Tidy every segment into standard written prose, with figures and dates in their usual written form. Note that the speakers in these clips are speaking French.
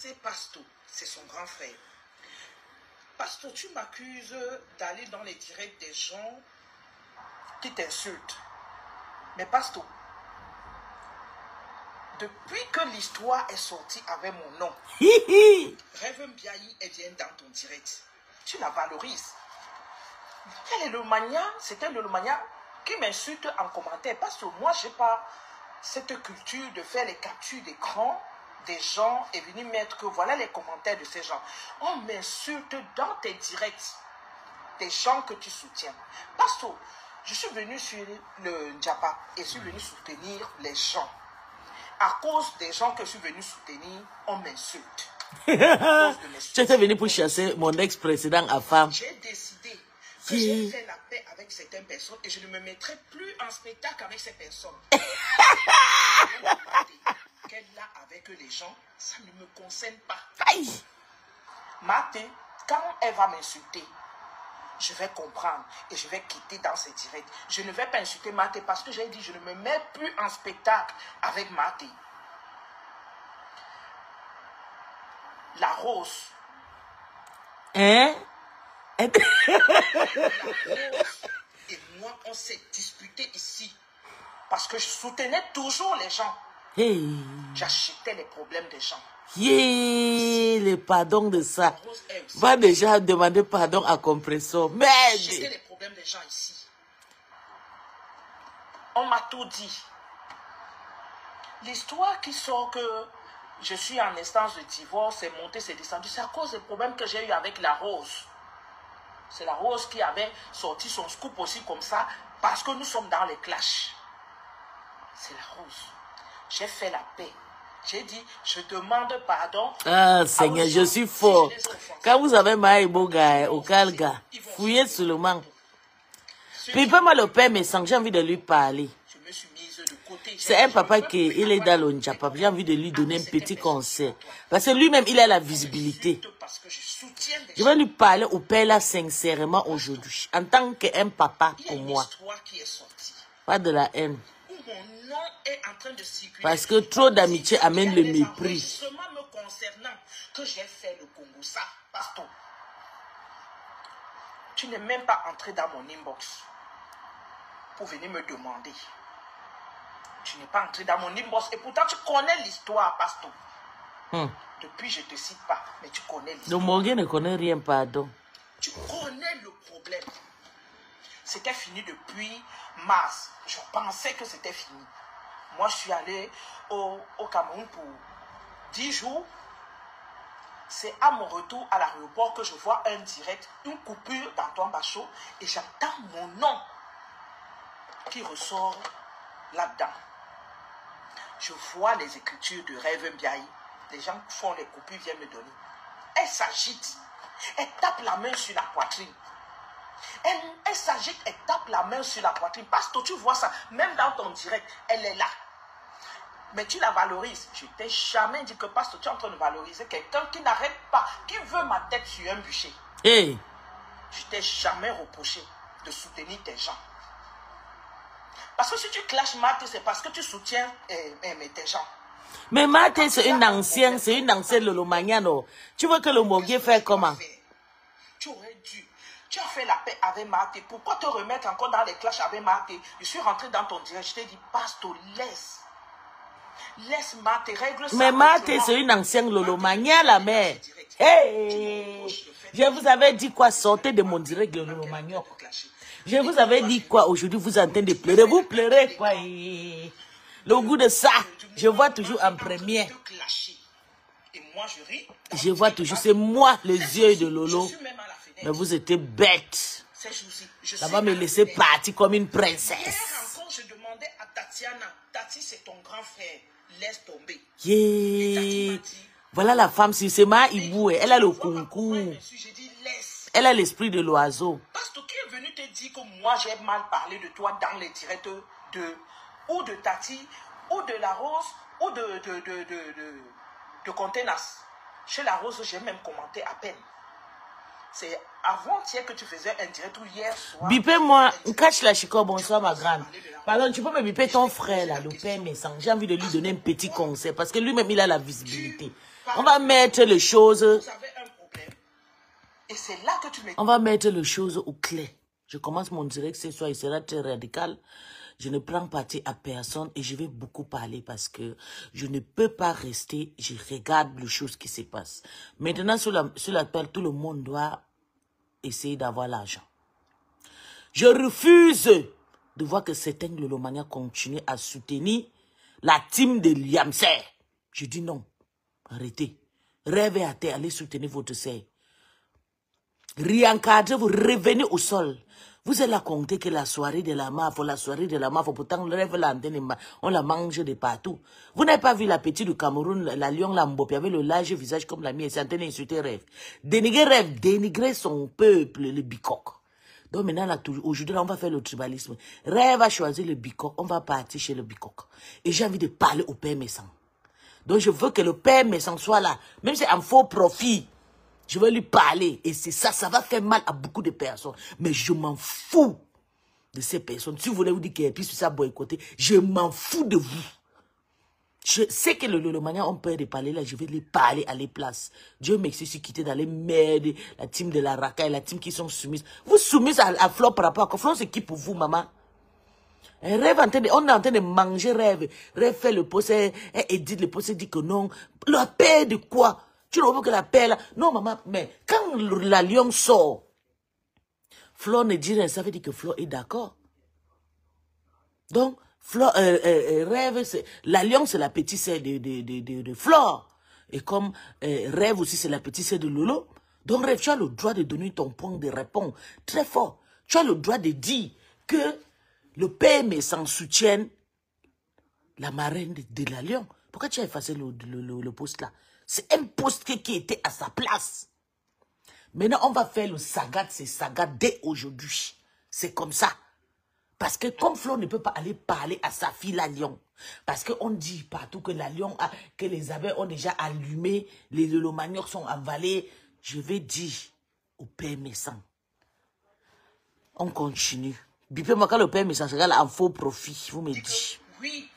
c'est Pasto, c'est son grand frère. Pasto, tu m'accuses d'aller dans les directs des gens qui t'insultent. Mais Pasto, depuis que l'histoire est sortie avec mon nom, Rêve Mbiayi, elle vient dans ton direct. Tu la valorises. Quel est le mania? C'était le mania qui m'insulte en commentaire. Parce que moi, je n'ai pas cette culture de faire les captures d'écran des gens et venir mettre que voilà les commentaires de ces gens. On m'insulte dans tes directs des gens que tu soutiens. Parce que je suis venu sur le Ndjapa et je suis venu soutenir les gens. À cause des gens que je suis venu soutenir, on m'insulte. Tu étais venu pour chasser mon ex-président à femme. J'ai décidé que j'ai fait la paix avec certaines personnes et je ne me mettrai plus en spectacle avec ces personnes. Qu'elle a avec les gens, ça ne me concerne pas. Aïe. Maté, quand elle va m'insulter, je vais comprendre et je vais quitter dans ses directs. Je ne vais pas insulter Maté parce que j'ai dit je ne me mets plus en spectacle avec Maté. La Rose. Hein? La Rose et moi, on s'est disputé ici parce que je soutenais toujours les gens. Hey. J'achetais les problèmes des gens. Yeah, le pardon de ça. Va déjà demander pardon à Compressor. Merde. J'achetais les problèmes des gens ici. On m'a tout dit. L'histoire qui sort que je suis en instance de divorce, c'est monté, c'est descendu. C'est à cause des problèmes que j'ai eu avec la Rose. C'est la Rose qui avait sorti son scoop aussi comme ça parce que nous sommes dans les clashs. C'est la Rose. J'ai fait la paix. J'ai dit, je demande pardon. Ah, Seigneur, je suis fort. Quand vous avez Maïboga au Kalga, fouillez seulement. Puis pas mal le père me sent, j'ai envie de lui parler. C'est un papa qui il est dans le Ndjapa. J'ai envie de lui donner un petit conseil. Parce que lui-même, il a la visibilité. Je vais lui parler au père là sincèrement aujourd'hui. En tant qu'un papa pour moi. Pas de la haine. Parce que trop d'amitié amène le mépris. Tu n'es même pas entré dans mon inbox pour venir me demander. Tu n'es pas entré dans mon inbox et pourtant tu connais l'histoire, Pasto. Depuis, je ne te cite pas, mais tu connais l'histoire. Le Morgan ne connaît rien, pardon. Tu connais le problème. C'était fini depuis mars. Je pensais que c'était fini. Moi, je suis allé au Cameroun pour 10 jours. C'est à mon retour à l'aéroport que je vois un direct, une coupure d'Antoine Bachot et j'entends mon nom qui ressort là-dedans. Je vois les écritures de Rêve Mbiayi. Les gens font les coupures, viennent me donner. Elle s'agite. Elle tape la main sur la poitrine. Elle s'agite, elle tape la main sur la poitrine. Parce que tu vois ça, même dans ton direct, elle est là. Mais tu la valorises. Je t'ai jamais dit que parce que tu es en train de valoriser quelqu'un qui n'arrête pas, qui veut ma tête sur un bûcher. Hey. Je t'ai jamais reproché de soutenir tes gens. Parce que si tu clashes Maté, c'est parce que tu soutiens tes gens. Mais Maté, c'est une ancienne Lolomaniano. Tu veux que le Mogué fait comment? Tu aurais dû. Tu as fait la paix avec Maté. Pourquoi te remettre encore dans les clashs avec Maté? Je suis rentré dans ton direct. Je t'ai dit, Pasto, laisse. Laisse Maté, règle ça. Mais Maté, c'est une ancienne Lolomania, la mère. Hey! Je vous avais dit quoi? Sortez de mon direct, le Lolomania. Je vous avais dit quoi? Aujourd'hui, vous êtes en train de pleurer. Vous pleurez quoi? Le goût de ça, je vois toujours en première. Je vois toujours, c'est moi les yeux de Lolo. Mais vous étiez bête. Ça va me laisser partir comme une princesse. Je demandais à Tatiana, Tati c'est ton grand frère, laisse tomber. Yeah. Voilà la femme, si c'est Ma Ibou, elle a le concours. Elle a l'esprit de l'oiseau. Parce que qui est venu te dire que moi j'ai mal parlé de toi dans les directs ou de Tati, ou de la Rose, ou de Contenas. Chez la Rose, j'ai même commenté à peine. C'est avant-hier que tu faisais un direct ou hier soir. Bipez-moi, cache la chico, bonsoir ma grande. Pardon, tu peux me biper ton frère là, le père Messang. J'ai envie de lui donner un petit conseil parce que lui-même il a la visibilité. On va mettre les choses. Vous avez un problème. Et c'est là que tu me... On va mettre les choses au clair. Je commence mon direct ce soir, il sera très radical. Je ne prends parti à personne et je vais beaucoup parler parce que je ne peux pas rester. Je regarde les choses qui se passent. Maintenant, sur la pelle, tout le monde doit essayer d'avoir l'argent. Je refuse de voir que certains Lolomania continuent à soutenir la team de Liamser. Je dis non. Arrêtez. Rêvez à terre, allez soutenir votre sœur. Réencadrez, vous revenez au sol. Vous êtes là compter que la soirée de la mafia, pourtant le rêve l'antenne, on la mange de partout. Vous n'avez pas vu la petite du Cameroun, la lion Lambopi, avec le large visage comme la mienne, c'est en train d'insulter rêve. Dénigrer son peuple, le bicoque. Donc maintenant, aujourd'hui, on va faire le tribalisme. Rêve a choisi le bicoque, on va partir chez le bicoque. Et j'ai envie de parler au père Messang. Donc je veux que le père Messang soit là, même si c'est un faux profit. Je vais lui parler et c'est ça, ça va faire mal à beaucoup de personnes. Mais je m'en fous de ces personnes. Si vous voulez vous dire qu'elle puisse ça boycotter, je m'en fous de vous. Je sais que le manière on peut de parler là, je vais lui parler à les places. Dieu merci, je suis quitté dans les merdes, la team de la Raka et la team qui sont soumises. Vous soumises à Flo par rapport à quoi? Flo c'est qui pour vous, maman? Rêve on est en train de manger rêve. Rêve fait le procès, Edith le procès dit que non. La paix de quoi? Tu ne vois pas que la paix là. Non, maman, mais quand la lion sort, Flo ne dit rien, ça veut dire que Flo est d'accord. Donc, Flo, Rêve, la lion, c'est la petite sœur de Flo. Et comme Rêve aussi, c'est la petite sœur de Lolo. Donc, Rêve, tu as le droit de donner ton point de réponse très fort. Tu as le droit de dire que le PM s'en soutienne la marraine de la lion. Pourquoi tu as effacé le poste là? C'est un poste qui était à sa place. Maintenant, on va faire le sagat, c'est sagat dès aujourd'hui. C'est comme ça. Parce que comme Flo ne peut pas aller parler à sa fille, la lion, parce qu'on dit partout que la lion, que les abeilles ont déjà allumé, le manioc sont avalés, je vais dire au père Messang. On continue. Bipez-moi quand le père Messang regarde en faux profit, vous me dites. Oui.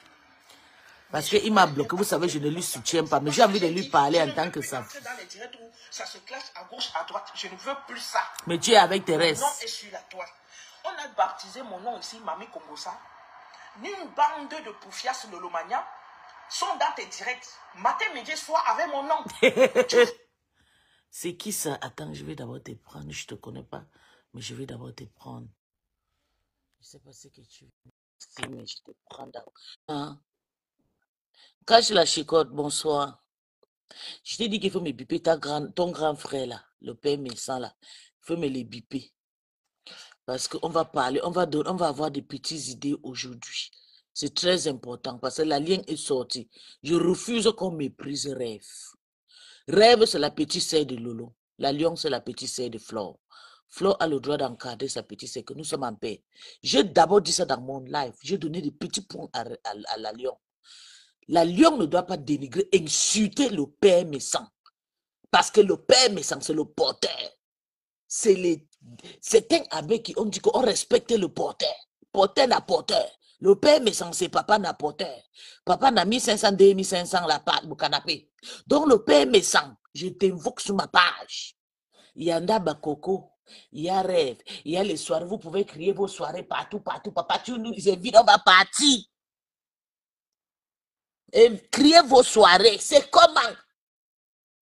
Parce qu'il m'a bloqué, vous savez, je ne lui soutiens pas, mais j'ai envie de lui parler en tant que ça. Dans les directs où ça se clash à gauche, à droite, je ne veux plus ça. Mais tu es avec Thérèse. Mon nom est sur la toile. On a baptisé mon nom ici, Mami Kongosa. Une bande de poufias Lolomania sont dans tes directs. Matin, midi, soir, avec mon nom. C'est qui ça? Attends, je vais d'abord te prendre. Je ne te connais pas, mais je vais d'abord te prendre. Je ne sais pas ce que tu veux, mais je te prends d'abord. Hein? Cache la chicotte, bonsoir. Je t'ai dit qu'il faut me biper ton grand frère là, le père Messang là. Il faut me les biper. Parce qu'on va parler, on va avoir des petites idées aujourd'hui. C'est très important parce que la ligne est sortie. Je refuse qu'on méprise Rêve. Rêve, c'est la petite sœur de Lolo. La lion, c'est la petite sœur de Flore. Flore a le droit d'encadrer sa petite sœur, que nous sommes en paix. J'ai d'abord dit ça dans mon live. J'ai donné des petits points à la lion. La lion ne doit pas dénigrer, insulter le père Messang. Parce que le père Messang, c'est le porteur. C'est un abbé qui ont dit qu'on respectait le porteur. Porteur n'a porteur. Le père Messang, c'est papa n'a porteur. Papa n'a 1500, 2500 la part au canapé. Donc le père Messang, je t'invoque sur ma page. Il y en a Bakoko, il y a Rêve, il y a les soirées. Vous pouvez crier vos soirées partout. Papa, tu nous invites, on va partir. Et criez vos soirées. C'est comment?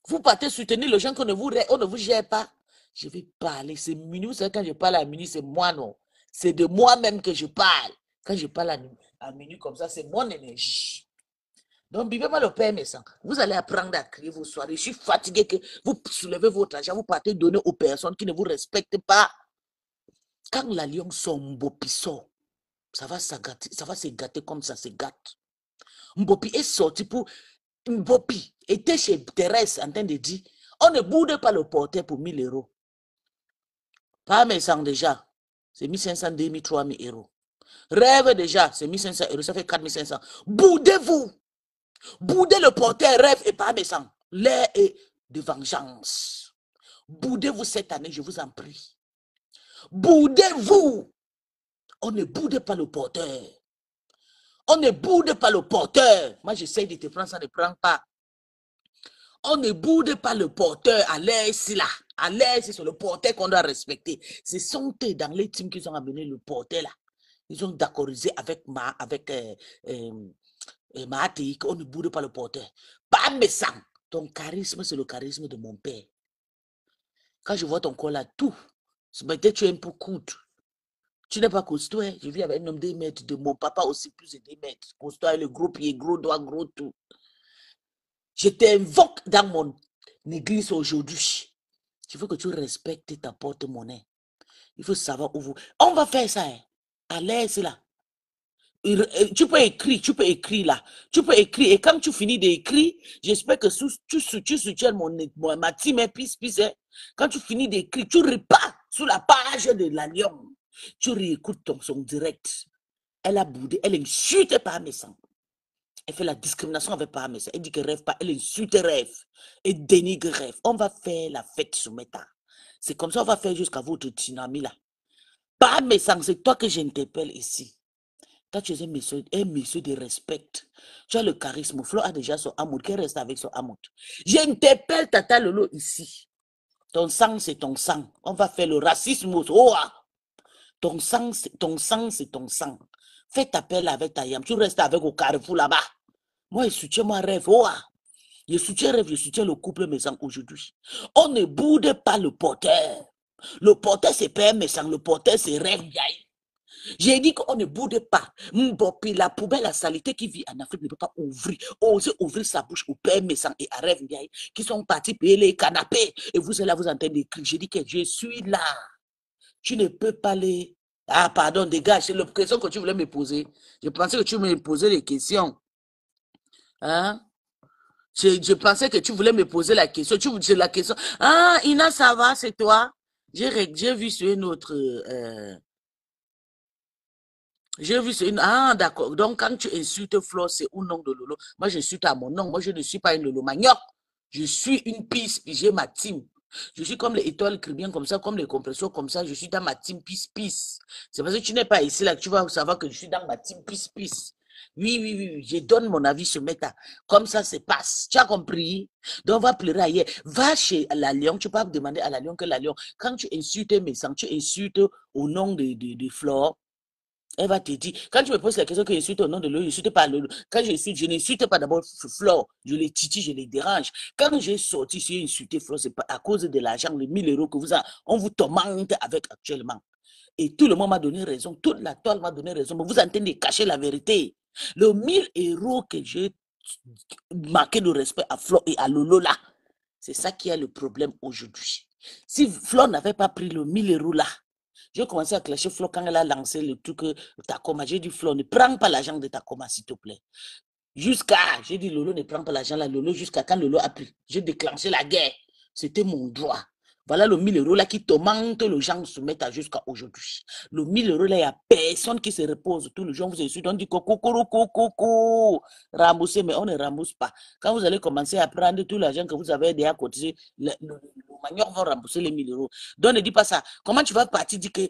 Vous partez soutenir les gens qu'on ne vous gère pas. Je vais parler. C'est minuit. Vous savez, quand je parle à minuit, c'est moi, non. C'est de moi-même que je parle. Quand je parle à minuit comme ça, c'est mon énergie. Donc, vivez-moi le père Messang. Vous allez apprendre à crier vos soirées. Je suis fatigué que vous soulevez votre argent. Vous partez donner aux personnes qui ne vous respectent pas. Quand la lion sort Mbopi sort, ça va se gâter comme ça se gâte. Mbopi est sorti pour... Mbopi était chez Thérèse en train de dire, on ne boude pas le porteur pour 1000 euros. Pas Messang déjà, c'est 1500, 2000, 3000 euros. Rêve déjà, c'est 1500 euros, ça fait 4500. Boudez-vous. Boudez le porteur, Rêve et pas Messang. L'air est de vengeance. Boudez-vous cette année, je vous en prie. Boudez-vous. On ne boude pas le porteur. On ne boude pas le porteur. Moi, j'essaie de te prendre, ça ne prend pas. On ne boude pas le porteur à l'aise là. À l'aise, c'est le porteur qu'on doit respecter. Ce sont eux dans les teams qui ont amené le porteur là. Ils ont d'accordiser avec Mahatik. On ne boude pas le porteur. Pas méchant. Ton charisme, c'est le charisme de mon père. Quand je vois ton corps là, tout. Peut-être tu es un peu coûte. Tu n'es pas costaud. Hein? Je vis avec un homme de 2 mètres. De mon papa aussi, plus de 2 mètres. Costaud, le gros pied, gros doigt, gros tout. Je t'invoque dans mon église aujourd'hui. Il faut que tu respectes ta porte-monnaie. Il faut savoir où vous... On va faire ça. Hein? À l'aise là. Tu peux écrire là. Tu peux écrire. Et quand tu finis d'écrire, j'espère que tu soutiens ma team, pisse. Hein? Quand tu finis d'écrire, tu repars sur la page de la Lion. Tu réécoutes son direct. Elle a boudé. Elle insulte par mes sangs. Elle fait la discrimination avec par mes sangs. Elle dit que rêve pas. Elle insulte rêve. Et dénigre rêve. On va faire la fête sur Meta. C'est comme ça on va faire jusqu'à votre tsunami là. Par mes sangs, c'est toi que j'interpelle ici. Toi, tu es un monsieur de respect. Tu as le charisme. Flo a déjà son amour. Qu'elle reste avec son amour. J'interpelle Tata Lolo ici. Ton sang, c'est ton sang. On va faire le racisme. Oh, ton sang, c'est ton sang. Fais appel avec ta yam. Tu restes avec au carrefour là-bas. Moi, je soutiens mon rêve. Oh, je soutiens rêve, je soutiens le couple maison aujourd'hui. On ne boude pas le porteur. Le porteur, c'est père méchant. Le porteur, c'est rêve. J'ai dit qu'on ne boude pas. Mbopi, la poubelle, la saleté qui vit en Afrique ne peut pas oser ouvrir sa bouche au père méchant et à rêve qui sont partis payer les canapés. Et vous êtes là, vous entendez d'écrire. J'ai dit que je suis là. Tu ne peux pas les... Ah, pardon, dégage. C'est la question que tu voulais me poser. Je pensais que tu me posais des questions. Hein? Je pensais que tu voulais me poser la question. Tu voulais la question. Ah, Ina, ça va, c'est toi? J'ai vu sur une autre... J'ai vu, c'est une... Ah, d'accord. Donc, quand tu insultes Flo, c'est au nom de Lolo. Moi, j'insulte à mon nom. Moi, je ne suis pas une Lolo Manioc. Je suis une pisse, puis j'ai ma team. Je suis comme les étoiles bien comme ça, comme les compresseurs comme ça. Je suis dans ma team pisse. C'est parce que tu n'es pas ici, là, que tu vas savoir que je suis dans ma team pisse. Oui. Je donne mon avis sur Meta. Comme ça se passe. Tu as compris? Donc, on va pleurer ailleurs. Va chez la Lion. Tu peux demander à la Lion que la Lion, quand tu insultes mes sangs, tu insultes au nom de Flo. Elle va te dire, quand tu me poses la question que je suis au nom de l'eau, je ne suis pas l'eau. Quand je n'insulte pas d'abord Flore, je les titille, je les dérange. Quand j'ai sorti, j'ai insulté Flore, c'est pas à cause de l'argent, les 1000 euros que on vous tourmente avec actuellement. Et tout le monde m'a donné raison, toute la toile m'a donné raison, mais vous entendez de cacher la vérité. Le 1000 euros que j'ai marqué de respect à Flore et à Lolo là, c'est ça qui est le problème aujourd'hui. Si Flore n'avait pas pris le 1000 euros là, j'ai commencé à clasher Flo quand elle a lancé le truc Takoma. J'ai dit, Flo, ne prends pas l'argent de Takoma, s'il te plaît. J'ai dit, Lolo, ne prends pas l'argent là, Lolo, jusqu'à quand Lolo a pris. J'ai déclenché la guerre. C'était mon droit. Voilà le 1000 euros là qui tourmente le gens se mettent jusqu'à aujourd'hui. Le 1000 euros là, il n'y a personne qui se repose. Tous les gens vous insultent, on dit coco, rembourser, mais on ne rembourse pas. Quand vous allez commencer à prendre tout l'argent que vous avez déjà cotisé, le manière va rembourser les 1000 euros. Donc ne dis pas ça. Comment tu vas partir dire que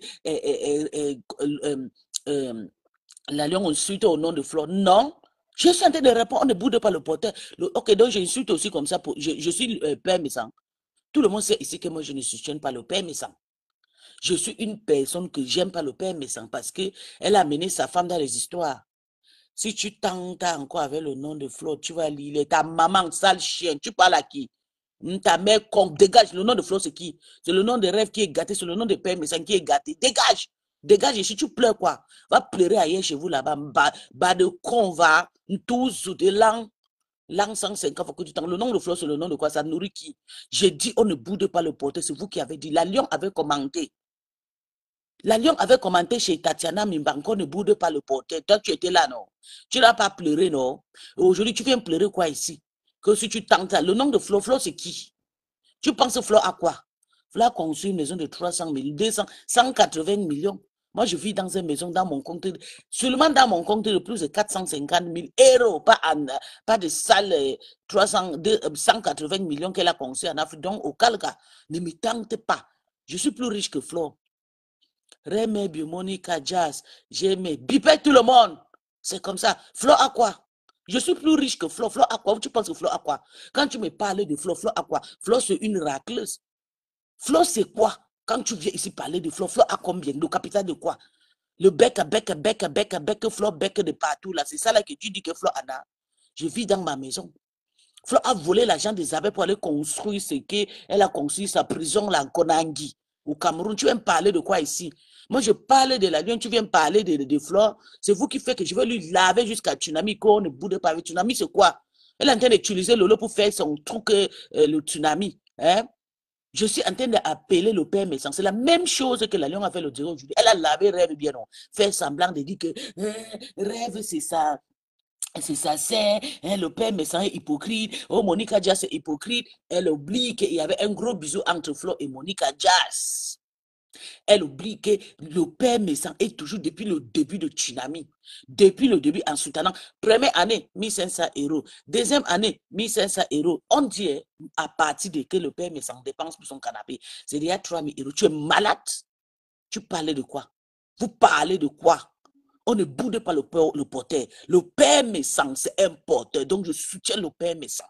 la Lion insulte au nom de Flore? Non. Je suis en train de répondre, on ne boude pas le porteur. Ok, donc j'insulte aussi comme ça. Je suis père méchant. Tout le monde sait ici que moi, je ne soutiens pas le père méchant. Je suis une personne que j'aime pas le père méchant parce qu'elle a mené sa femme dans les histoires. Si tu tentes encore avec le nom de Flo, tu vas lire ta maman, sale chien, tu parles à qui? Ta mère, dégage. Le nom de Flo, c'est qui? C'est le nom de rêve qui est gâté, c'est le nom de père méchant qui est gâté. Dégage! Dégage ici, tu pleures quoi? Va pleurer ailleurs chez vous là-bas. Bas de con, va. Tous de l'an. L'an 150 fois que tu t'en... Le nom de Flo, c'est le nom de quoi? Ça nourrit qui? J'ai dit, on ne boude pas le porteur. C'est vous qui avez dit. La Lion avait commenté. La Lion avait commenté chez Tatiana Mimbanko, ne boude pas le porteur. Toi, tu étais là, non? Tu n'as pas pleuré, non? Aujourd'hui, tu viens pleurer quoi ici? Que si tu tentes... Le nom de Flo, Flo, c'est qui? Tu penses Flo à quoi? Flo a conçu une maison de 300 000, 200, 180 millions. Moi, je vis dans une maison, dans mon compte, seulement dans mon compte de plus de 450 000 euros, pas de salle 180 millions qu'elle a construit en Afrique. Donc, au cas, ne me tente pas. Je suis plus riche que Flo. Remé, Monica, Jazz, j'aimais, bipé tout le monde. C'est comme ça. Flo a quoi? Je suis plus riche que Flo. Flo a quoi? Tu penses que Flo a quoi? Quand tu me parles de Flo, Flo a quoi? Flo, c'est une racleuse. Flo, c'est quoi? Quand tu viens ici parler de Flo, Flo a combien? Le capital de quoi? Le bec, Flo, bec de partout là. C'est ça là que tu dis que Flo en a. Je vis dans ma maison. Flo a volé l'argent des abeilles pour aller construire ce qu'elle a construit, sa prison là, en Konangi, au Cameroun. Tu viens me parler de quoi ici? Moi, je parle de la Lyon, tu viens me parler de Flo. C'est vous qui faites que je vais lui laver jusqu'à Tsunami, qu'on ne boude pas avec Tsunami, c'est quoi? Elle est en train d'utiliser Lolo pour faire son truc, le Tsunami. Hein? Je suis en train d'appeler le père Messan. C'est la même chose que la Lyon a fait le dire aujourd'hui. Elle a lavé Rêve bien, non? Fait semblant de dire que Rêve, c'est ça. C'est ça, c'est le père Messan est hypocrite. Oh, Monica Jazz est hypocrite. Elle oublie qu'il y avait un gros bisou entre Flo et Monica Jazz. Elle oublie que le père Messan est toujours depuis le début de Tsunami. Depuis le début en soutenant. Première année, 1500 euros. Deuxième année, 1500 euros. On dit à partir de que le père Messan dépense pour son canapé, c'est déjà 3000 euros. Tu es malade? Tu parlais de quoi? Vous parlez de quoi? On ne boude pas le porteur. Le père Messan, c'est un porteur. Donc, je soutiens le père Messan.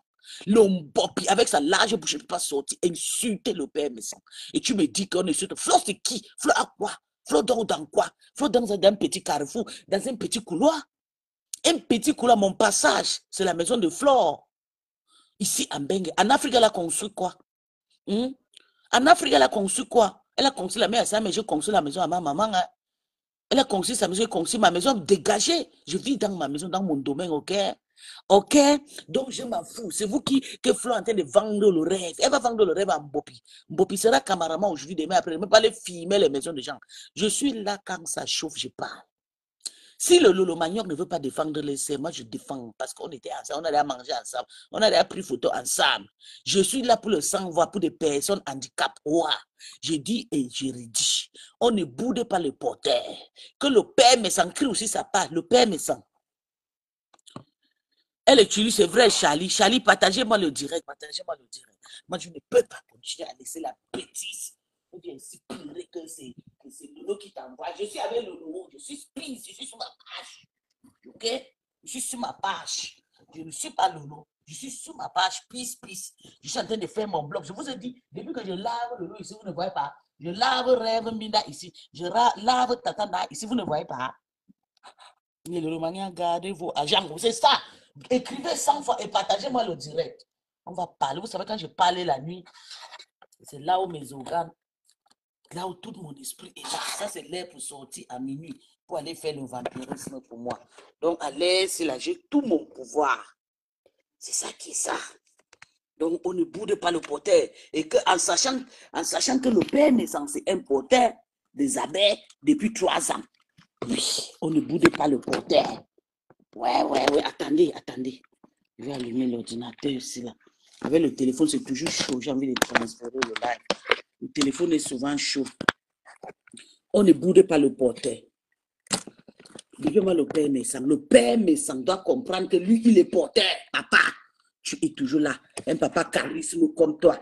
L'Ombopi, avec sa large bouche, je ne peux pas sortir, insulter le père Messan. Et tu me dis qu'on insulte. Flo, c'est qui? Flo à quoi? Flo dans quoi? Flo dans un petit carrefour, dans un petit couloir. Un petit couloir, mon passage, c'est la maison de Flo. Ici, en Bengue. En Afrique, elle a construit quoi? En Afrique, elle a construit quoi? Elle a construit la maison à mais j'ai construit la maison à ma maman. Hein? Elle a construit sa maison, j'ai construit ma maison dégagée. Je vis dans ma maison, dans mon domaine, ok? Ok? Donc, je m'en fous. C'est vous que Flo est en train de vendre le rêve. Elle va vendre le rêve à Mbopi. Mbopi sera cameraman aujourd'hui, demain, après. Elle ne peut pas aller filmer les maisons des gens. Je suis là quand ça chauffe, je parle. Si le Lolo Manioc ne veut pas défendre les serres, moi je défends parce qu'on était ensemble, on allait manger ensemble, on allait pris photo ensemble. Je suis là pour le sang-voix, pour des personnes handicapées. Ouais. Je dis et je redis. On ne boude pas le porteur. Que le père Messan crie aussi sa part. Le père Messan. Elle utilise, c'est vrai, Charlie. Charlie, partagez-moi le direct. Partagez-moi le direct. Moi, je ne peux pas continuer à laisser la bêtise. Ou bien inspirer que c'est Lolo qui t'envoie. Je suis avec Lolo. Je suis Spins. Je suis sur ma page. Ok? Je suis sur ma page. Je ne suis pas Lolo. Je suis sur ma page. Peace. Je suis en train de faire mon blog. Je vous ai dit, depuis que je lave Lolo ici, vous ne voyez pas. Je lave Rêve Minda ici. Je lave Tatana ici, vous ne voyez pas. Mais le Romania, gardez vos agents. C'est ça. Écrivez 100 fois et partagez-moi le direct. On va parler. Vous savez, quand je parlais la nuit, c'est là où mes organes, là où tout mon esprit est là. Ça, c'est l'air pour sortir à minuit, pour aller faire le vampirisme pour moi. Donc, à l'air, c'est là, j'ai tout mon pouvoir. C'est ça qui est ça. Donc, on ne boude pas le porteur. Et en sachant que le père est censé un porteur des abeilles depuis 3 ans. Oui, on ne boude pas le porteur. Ouais, attendez. Je vais allumer l'ordinateur ici, là. Avec le téléphone, c'est toujours chaud. J'ai envie de transférer le live. Le téléphone est souvent chaud. On ne boude pas le porteur. Dis-moi le père Messan. Le père Messan doit comprendre que lui, il est porteur. Papa, tu es toujours là. Un papa charisme comme toi.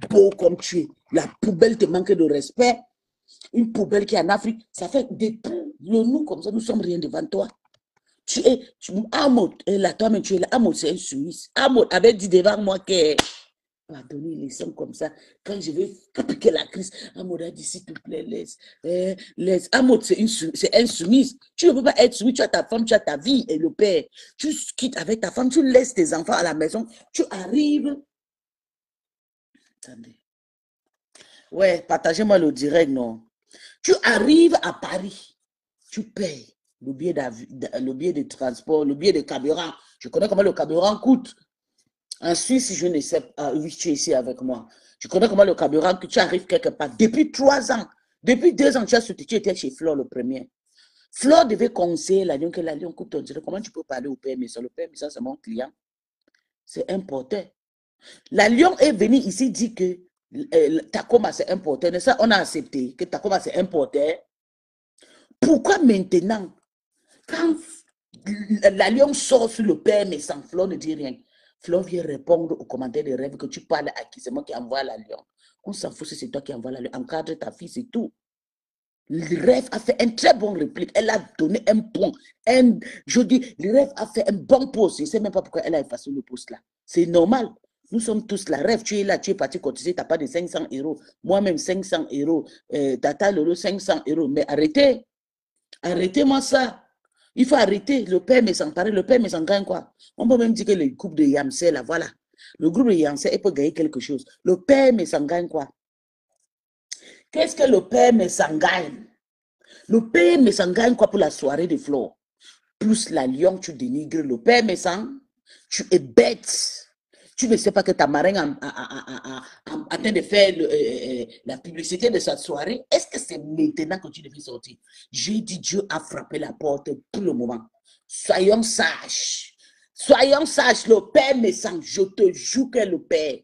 Beau comme tu es. La poubelle te manque de respect. Une poubelle qui est en Afrique, ça fait des nous comme ça, nous sommes rien devant toi. Tu es, Amod, là, toi-même, tu es là. Amod, c'est un Suisse. Amod avait dit devant moi que, pardonnez les sons comme ça, quand je vais piquer la crise, Amod a dit, s'il te plaît, laisse. Amod, c'est un Suisse. Tu ne peux pas être Suisse, tu as ta femme, tu as ta vie et le père. Tu quittes avec ta femme, tu laisses tes enfants à la maison, tu arrives. Attendez. Ouais, partagez-moi le direct, non. Tu arrives à Paris, tu payes le billet de transport, le billet de carburant. Je connais comment le carburant coûte. En Suisse, je ne sais pas. Oui, tu es ici avec moi. Je connais comment le carburant que tu arrives quelque part. Depuis 3 ans, depuis 2 ans, tu étais chez Flore le premier. Flore devait conseiller la Lyon que la Lyon coûte ton direct. Comment tu peux parler au PME? Le PME, c'est mon client. C'est important. La Lyon est venue ici dire que Takoma c'est important. Ça, on a accepté que Takoma c'est important Pourquoi maintenant, quand la lion sort sur le père, mais sans Flo ne dit rien, Flo vient répondre aux commentaires de rêve que tu parles à qui? C'est moi qui envoie la lion. On s'en fout si c'est toi qui envoie la lion. Encadre ta fille, c'est tout. Le rêve a fait un très bon réplique. Elle a donné un point. Je dis, le rêve a fait un bon post. Je ne sais même pas pourquoi elle a effacé le post là. C'est normal. Nous sommes tous là. Rêve, tu es là, tu es parti cotiser, tu n'as pas de 500 €. Moi-même, 500 €. Tata Lolo, 500 €. Mais arrêtez. Arrêtez-moi ça. Il faut arrêter. Le père me s'en parle. Le père me s'en gagne quoi? On peut même dire que le groupe de Yamsé, là, voilà. Le groupe de Yamsé, il peut gagner quelque chose. Le père me s'en gagne quoi? Qu'est-ce que le père me s'en gagne? Le père me s'en gagne quoi pour la soirée de Flo? Plus la lion, tu dénigres le père me s'en. Tu es bête. Tu ne sais pas que ta marraine en train de faire la publicité de sa soirée. Est-ce que c'est maintenant que tu devais sortir? J'ai dit Dieu a frappé la porte pour le moment. Soyons sages. Soyons sages. Le père me sent. Je te jure que le père.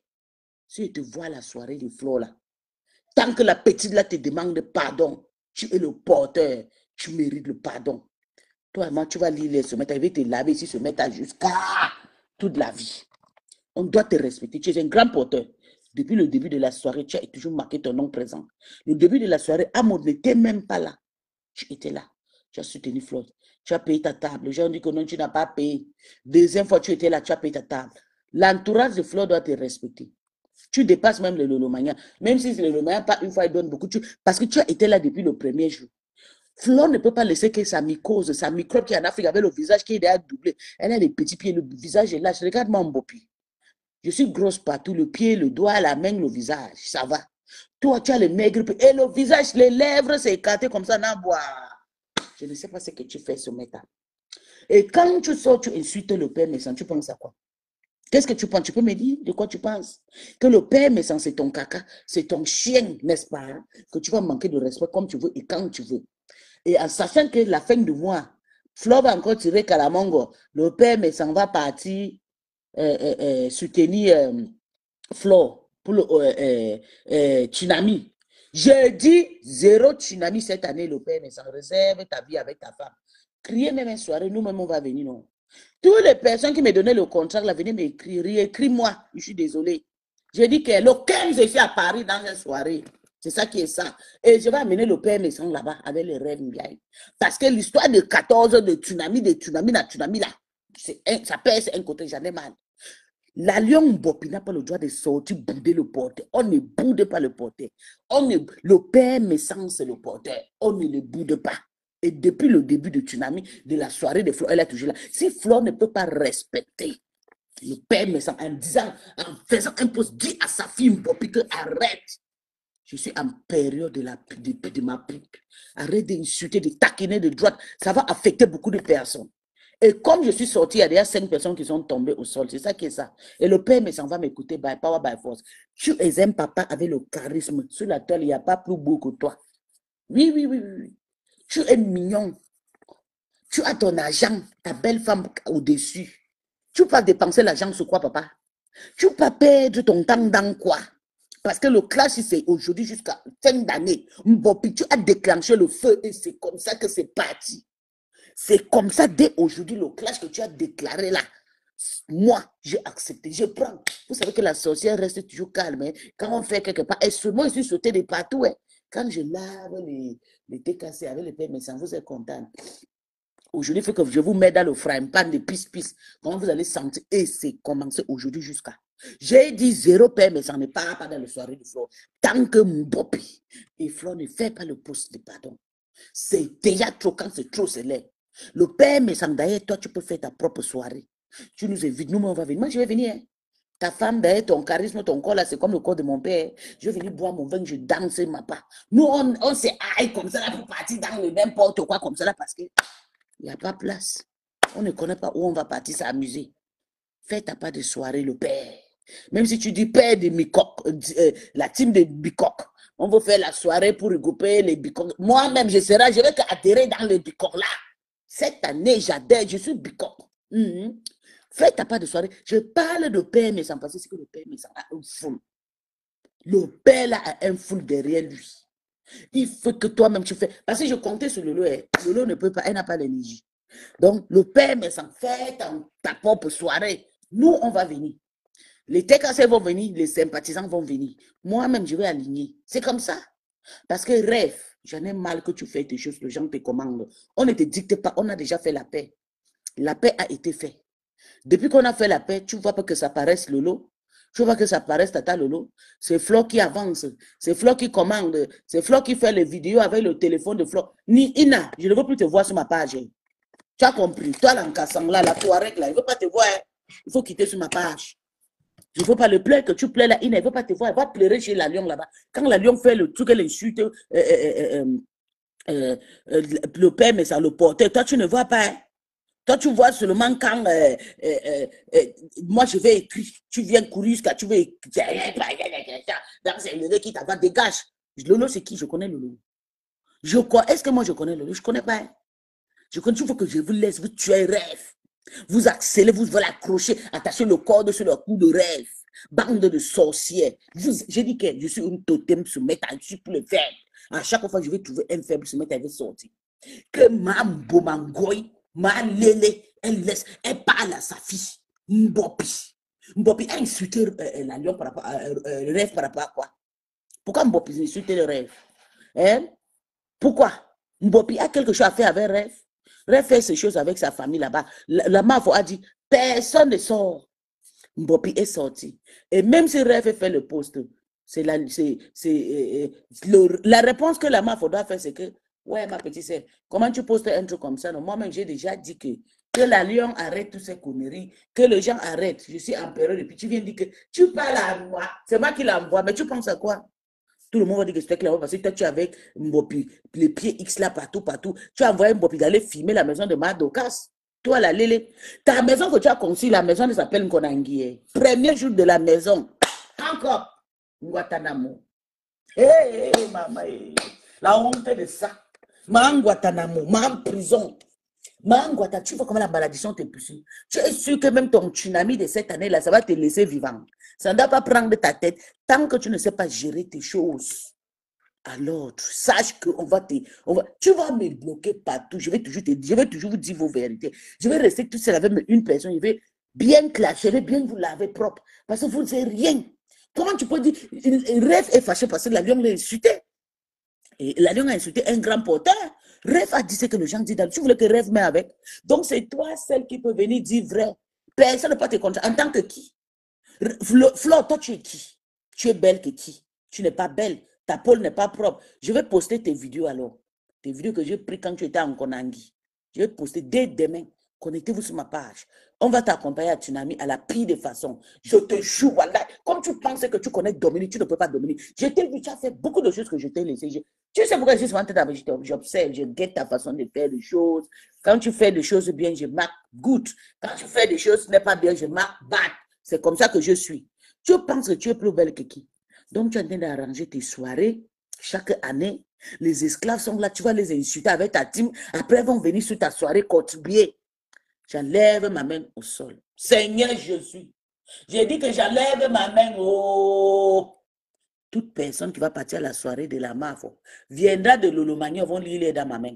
Si je te vois la soirée de Flo là, tant que la petite là te demande pardon, tu es le porteur. Tu mérites le pardon. Toi, moi, tu vas lire les sommets. Tu vas te laver ici, se mettre jusqu'à toute la vie. On doit te respecter. Tu es un grand porteur. Depuis le début de la soirée, tu as toujours marqué ton nom présent. Le début de la soirée, Amo n'était même pas là. Tu étais là. Tu as soutenu Flo. Tu as payé ta table. Les gens ont dit que non, tu n'as pas payé. Deuxième fois, tu étais là, tu as payé ta table. L'entourage de Flo doit te respecter. Tu dépasses même le Lolomania. Même si le Lolomania, pas une fois, il donne beaucoup. Parce que tu as été là depuis le premier jour. Flo ne peut pas laisser que sa mycose, sa microbe qui est en Afrique avec le visage qui est déjà doublé. Elle a les petits pieds, le visage est lâche. Regarde-moi mon beau pied. Je suis grosse partout, le pied, le doigt, la main, le visage, ça va. Toi, tu as le maigre et le visage, les lèvres, c'est écarté comme ça, n'a boire. Je ne sais pas ce que tu fais ce matin. Et quand tu sors, tu insultes le père méchant, tu penses à quoi? Qu'est-ce que tu penses? Tu peux me dire de quoi tu penses? Que le père méchant, c'est ton caca, c'est ton chien, n'est-ce pas? Que tu vas manquer de respect comme tu veux et quand tu veux. Et en sachant que la fin du mois, Flo va encore tirer Kalamongo, le père méchant va partir soutenir Flo pour le tsunami. Je dis zéro tsunami cette année, le père, mais sans réserve ta vie avec ta femme. Criez même une soirée, nous-mêmes on va venir, non? Toutes les personnes qui me donnaient le contrat, là, venez m'écrire, écris-moi, je suis désolé. J'ai dit que le 15, je suis à Paris dans une soirée. C'est ça qui est ça. Et je vais amener le père Messon là-bas avec les rêves. Parce que l'histoire de 14 de tsunami, là, ça pèse un côté, j'en ai mal. La lion Mbopi n'a pas le droit de sortir bouder le porteur. On ne boude pas le porteur. Le père Messon, c'est le porteur. On ne le boude pas. Et depuis le début du tsunami, de la soirée de Flo, elle est toujours là. Si Flo ne peut pas respecter le père Messon en disant, en faisant un poste, dit à sa fille Mbopi que arrête. Je suis en période de ma pipe. Arrête d'insulter, de taquiner de droite. Ça va affecter beaucoup de personnes. Et comme je suis sorti, il y a déjà 5 personnes qui sont tombées au sol. C'est ça qui est ça. Et le père me s'en va m'écouter by power, by force. Tu es un papa avec le charisme. Sur la toile, il n'y a pas plus beau que toi. Oui, oui, oui, oui. Tu es mignon. Tu as ton argent, ta belle femme au-dessus. Tu vas dépenser l'argent sur quoi, papa? Tu vas perdre ton temps dans quoi? Parce que le clash, c'est aujourd'hui jusqu'à fin d'année. Mbopi, tu as déclenché le feu et c'est comme ça que c'est parti. C'est comme ça, dès aujourd'hui, le clash que tu as déclaré là, moi, j'ai accepté, je prends. Vous savez que la sorcière reste toujours calme. Hein? Quand on fait quelque part, et moi, je suis sauté de partout. Hein? Quand je lave les TKC avec les pères médecins, vous êtes content. Aujourd'hui, il faut que je vous mette dans le frying pan de pisse-pisse. Comment vous allez sentir? Et c'est commencé aujourd'hui jusqu'à. J'ai dit zéro père, mais ça ne part pas dans le soirée de Flo. Tant que Mbopi et Flo ne fait pas le poste de pardon. C'est déjà trop, quand c'est trop, c'est laid. Le père, mais d'ailleurs, toi, tu peux faire ta propre soirée. Tu nous invites, nous, on va venir. Moi, je vais venir. Hein. Ta femme, d'ailleurs, ton charisme, ton corps, là, c'est comme le corps de mon père. Je vais venir boire mon vin, je danse ma part. Nous, on s'est aïe comme ça, là, pour partir dans le n'importe quoi, comme ça, là, parce que il n'y a pas place. On ne connaît pas où on va partir s'amuser. Fais ta part de soirée, le père. Même si tu dis père de Bicoque, la team de Bicoque, on veut faire la soirée pour regrouper les Bicoques. Moi-même, je vais adhérer dans les Bicoques là. Cette année, j'adhère, je suis Bicoque. Fais ta part de soirée. Je parle de père, mais sans passer, c'est que le père, mais ça a un foule. Le père là a un foule derrière lui. Il faut que toi-même tu fais. Parce que je comptais sur Lolo. Lolo ne peut pas, elle n'a pas l'énergie. Donc, le père, mais ça fait ta propre soirée. Nous, on va venir. Les TKC vont venir, les sympathisants vont venir. Moi-même, je vais aligner. C'est comme ça. Parce que rêve, j'en ai mal que tu fais des choses, les gens te commandent. On ne te dicte pas, on a déjà fait la paix. La paix a été faite. Depuis qu'on a fait la paix, tu ne vois pas que ça paraisse Lolo. Tu vois que ça paraisse Tata Lolo. C'est Flo qui avance. C'est Flo qui commande. C'est Flo qui fait les vidéos avec le téléphone de Flo. Ni Ina, je ne veux plus te voir sur ma page. Tu as compris. Toi, l'encassant là, la Touareg là, il ne veut pas te voir. Il faut quitter sur ma page. Je ne veux pas le plaire que tu plais là. Il ne veut pas te voir. Elle va pleurer chez la Lion là-bas. Quand la Lion fait le truc, elle insulte le père, mais ça le portait. Toi, tu ne vois pas. Hein? Toi, tu vois seulement quand moi, je vais écrire. Tu viens courir jusqu'à tu veux écrire. C'est le qui t'avance, dégage. Lolo, c'est qui? Je connais Lolo. Est-ce que moi, je connais Lolo? Je ne connais pas. Hein? Je connais, il faut que je vous laisse, vous tuez rêve. Vous accélérez, vous voulez accrocher, attacher le corps sur le cou de rêve. Bande de sorcières. J'ai dit que je suis une totem se mettre dessus pour le faire. À chaque fois, je vais trouver un faible se mettre à sortir. Que ma bomangoy, ma lélé, elle parle à sa fille. Mbopi. Mbopi a insulté la lion par rapport à rêve par rapport à quoi? Pourquoi Mbopi a insulté le rêve? Hein? Pourquoi? Mbopi a quelque chose à faire avec rêve? Rêve fait ces choses avec sa famille là-bas. La Mafo a dit, personne ne sort. Mbopi est sorti. Et même si Rêve fait le poste, c'est la réponse que la Mafo doit faire, c'est que, ouais, ma petite sœur, comment tu postes un truc comme ça? Moi-même, j'ai déjà dit que la Lion arrête toutes ces conneries, que les gens arrêtent. Je suis empereur et puis tu viens dire que tu parles à moi. C'est moi qui l'envoie, mais tu penses à quoi? Tout le monde va dire que c'était clair parce que toi, tu es avec Mbopi, les pieds X là, partout. Tu as envoyé Mbopi d'aller filmer la maison de Madokas. Toi, la Lélé, ta maison que tu as conçue, la maison elle s'appelle Nkonanguie. Premier jour de la maison. Encore. Guantanamo. Hé, maman. La honte de ça. Ma Guantanamo, ma prison. Guantanamo, tu vois comment la malédiction te pousse. Tu es sûr que même ton tsunami de cette année-là, ça va te laisser vivant. Ça ne doit pas prendre ta tête tant que tu ne sais pas gérer tes choses. Alors, sache que tu vas me bloquer partout. Je vais toujours vous dire vos vérités. Je vais rester tout seul avec une personne. Je vais bien clasher, je vais bien vous laver propre. Parce que vous ne savez rien. Comment tu peux dire, Rêve est fâché parce que la Lion l'a insulté. Et la Lion a insulté un grand porteur. Rêve a dit ce que les gens disent. Tu voulais que Rêve met avec. Donc, c'est toi celle qui peut venir dire vrai. Personne ne peut te contre. En tant que qui? Flo, toi, tu es qui? Tu es belle que qui? Tu n'es pas belle. Ta peau n'est pas propre. Je vais poster tes vidéos alors. Tes vidéos que j'ai prises quand tu étais en Konangi. Je vais poster dès demain. Connectez-vous sur ma page. On va t'accompagner à Tsunami à la pire des façons. Je te jure, voilà. Comme tu penses que tu connais Dominique, tu ne peux pas Dominique. Je t'ai vu, tu as fait beaucoup de choses que je t'ai laissé. Tu sais pourquoi je suis souvent j'observe, je guette ta façon de faire les choses. Quand tu fais des choses bien, je marque good. Quand tu fais des choses qui n'est pas bien, je marque bad. C'est comme ça que je suis. Tu penses que tu es plus belle que qui? Donc, tu es en train d'arranger tes soirées chaque année. Les esclaves sont là, tu vas les insulter avec ta team. Après, ils vont venir sur ta soirée contribuer. J'enlève ma main au sol. Seigneur Jésus, j'ai dit que j'enlève ma main au... Toute personne qui va partir à la soirée de la Mafo viendra de Lolomagnon, vont lire dans ma main.